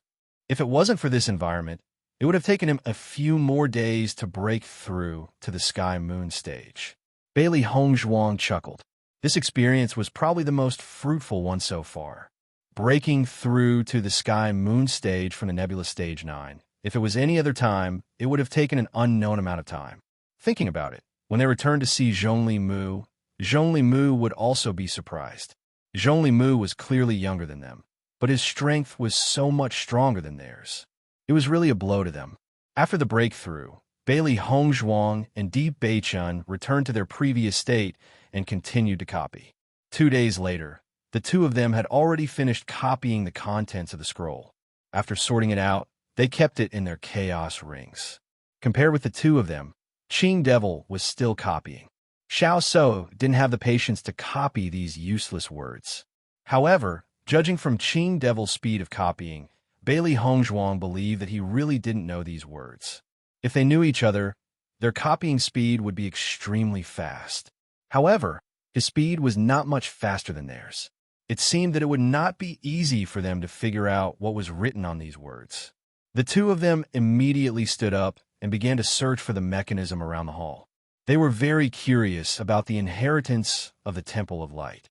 If it wasn't for this environment, it would have taken him a few more days to break through to the Sky Moon stage. Bailey Hongzhuang chuckled. This experience was probably the most fruitful one so far. Breaking through to the Sky Moon stage from the Nebula Stage 9. If it was any other time, it would have taken an unknown amount of time. Thinking about it, when they returned to see Zhongli Mu would also be surprised. Zhongli Mu was clearly younger than them, but his strength was so much stronger than theirs. It was really a blow to them. After the breakthrough, Bailey Hongzhuang and Di Beichun returned to their previous state and continued to copy. 2 days later, the two of them had already finished copying the contents of the scroll. After sorting it out, they kept it in their chaos rings. Compared with the two of them, Qing Devil was still copying. Xiao So didn't have the patience to copy these useless words. However, judging from Qing Devil's speed of copying, Bailey Hongzhuang believed that he really didn't know these words. If they knew each other, their copying speed would be extremely fast. However, his speed was not much faster than theirs. It seemed that it would not be easy for them to figure out what was written on these words. The two of them immediately stood up and began to search for the mechanism around the hall. They were very curious about the inheritance of the Temple of Light.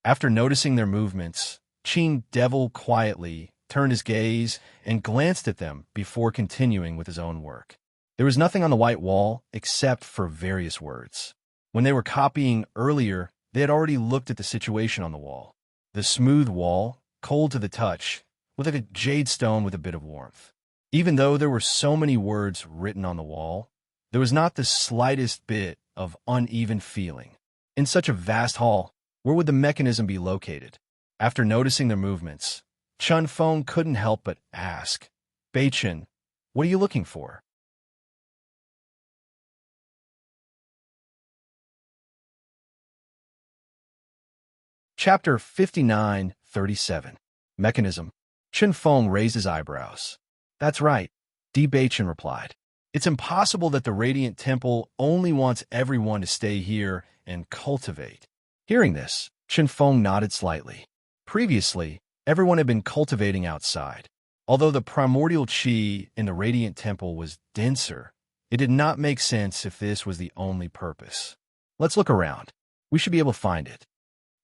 After noticing their movements, Qing Devil quietly turned his gaze and glanced at them before continuing with his own work. There was nothing on the white wall except for various words. When they were copying earlier, they had already looked at the situation on the wall. The smooth wall, cold to the touch, with like a jade stone with a bit of warmth. Even though there were so many words written on the wall, there was not the slightest bit of uneven feeling. In such a vast hall, where would the mechanism be located? After noticing their movements, Chun Feng couldn't help but ask, "Beichen, what are you looking for?" Chapter 59:37. Mechanism. Chun Feng raised his eyebrows. "That's right," Di Beichen replied. "It's impossible that the Radiant Temple only wants everyone to stay here and cultivate." Hearing this, Chun Feng nodded slightly. Previously, everyone had been cultivating outside. Although the primordial qi in the Radiant Temple was denser, it did not make sense if this was the only purpose. "Let's look around. We should be able to find it."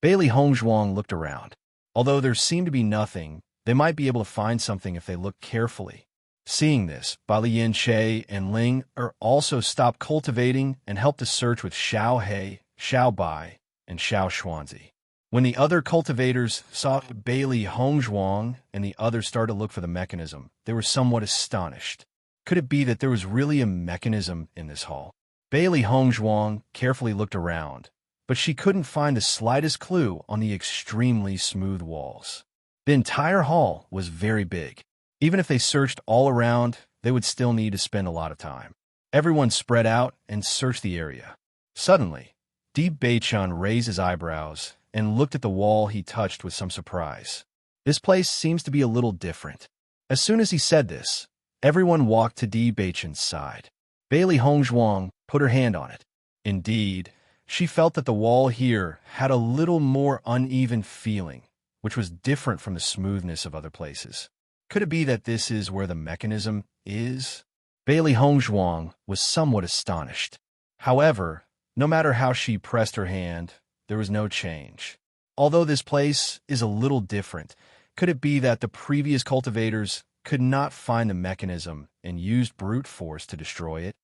Bailey Hongzhuang looked around. Although there seemed to be nothing, they might be able to find something if they looked carefully. Seeing this, Baliyin Che and Ling also stopped cultivating and helped to search with Xiao He, Xiao Bai, and Xiao Xuanzi. When the other cultivators saw Bailey Hongzhuang and the others started to look for the mechanism, they were somewhat astonished. Could it be that there was really a mechanism in this hall? Bailey Hongzhuang carefully looked around, but she couldn't find the slightest clue on the extremely smooth walls. The entire hall was very big. Even if they searched all around, they would still need to spend a lot of time. Everyone spread out and searched the area. Suddenly, Di Beichun raised his eyebrows and looked at the wall he touched with some surprise. "This place seems to be a little different." As soon as he said this, everyone walked to Di Beichun's side. Bailey Hongzhuang put her hand on it. Indeed, she felt that the wall here had a little more uneven feeling, which was different from the smoothness of other places. Could it be that this is where the mechanism is? Bailey Hongzhuang was somewhat astonished. However, no matter how she pressed her hand, there was no change. Although this place is a little different, could it be that the previous cultivators could not find the mechanism and used brute force to destroy it?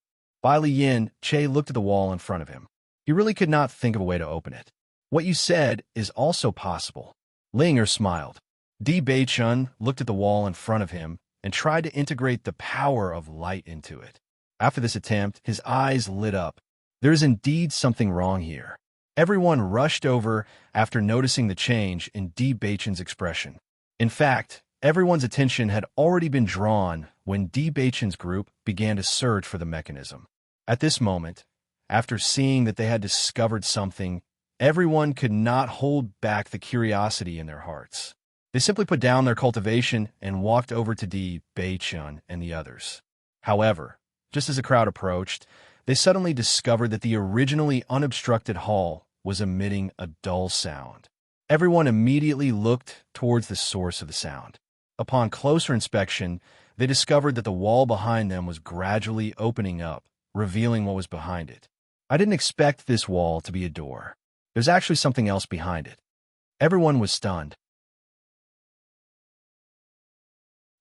Baliyin Che looked at the wall in front of him. He really could not think of a way to open it. "What you said is also possible." Linger smiled. Di Beichun looked at the wall in front of him and tried to integrate the power of light into it. After this attempt, his eyes lit up. There is indeed something wrong here. Everyone rushed over after noticing the change in Di Beichun's expression. In fact, everyone's attention had already been drawn when Di Beichun's group began to search for the mechanism. At this moment, after seeing that they had discovered something, everyone could not hold back the curiosity in their hearts. They simply put down their cultivation and walked over to Di Beichun and the others. However, just as the crowd approached, they suddenly discovered that the originally unobstructed hall was emitting a dull sound. Everyone immediately looked towards the source of the sound. Upon closer inspection, they discovered that the wall behind them was gradually opening up, revealing what was behind it. I didn't expect this wall to be a door. There's actually something else behind it. Everyone was stunned.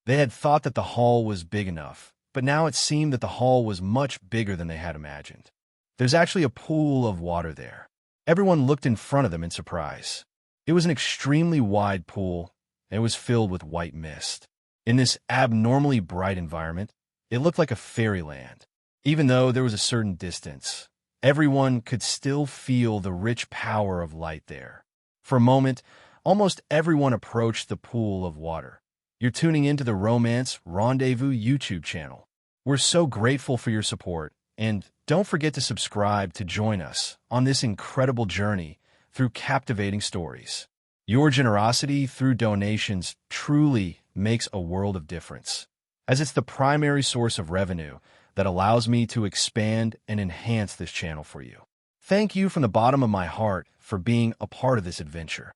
They had thought that the hall was big enough, but now it seemed that the hall was much bigger than they had imagined. There's actually a pool of water there. Everyone looked in front of them in surprise. It was an extremely wide pool, and it was filled with white mist. In this abnormally bright environment, it looked like a fairyland. Even though there was a certain distance, everyone could still feel the rich power of light there. For a moment, almost everyone approached the pool of water. You're tuning into the Romance Rendezvous YouTube channel. We're so grateful for your support, and don't forget to subscribe to join us on this incredible journey through captivating stories. Your generosity through donations truly makes a world of difference, as it's the primary source of revenue that allows me to expand and enhance this channel for you. Thank you from the bottom of my heart for being a part of this adventure.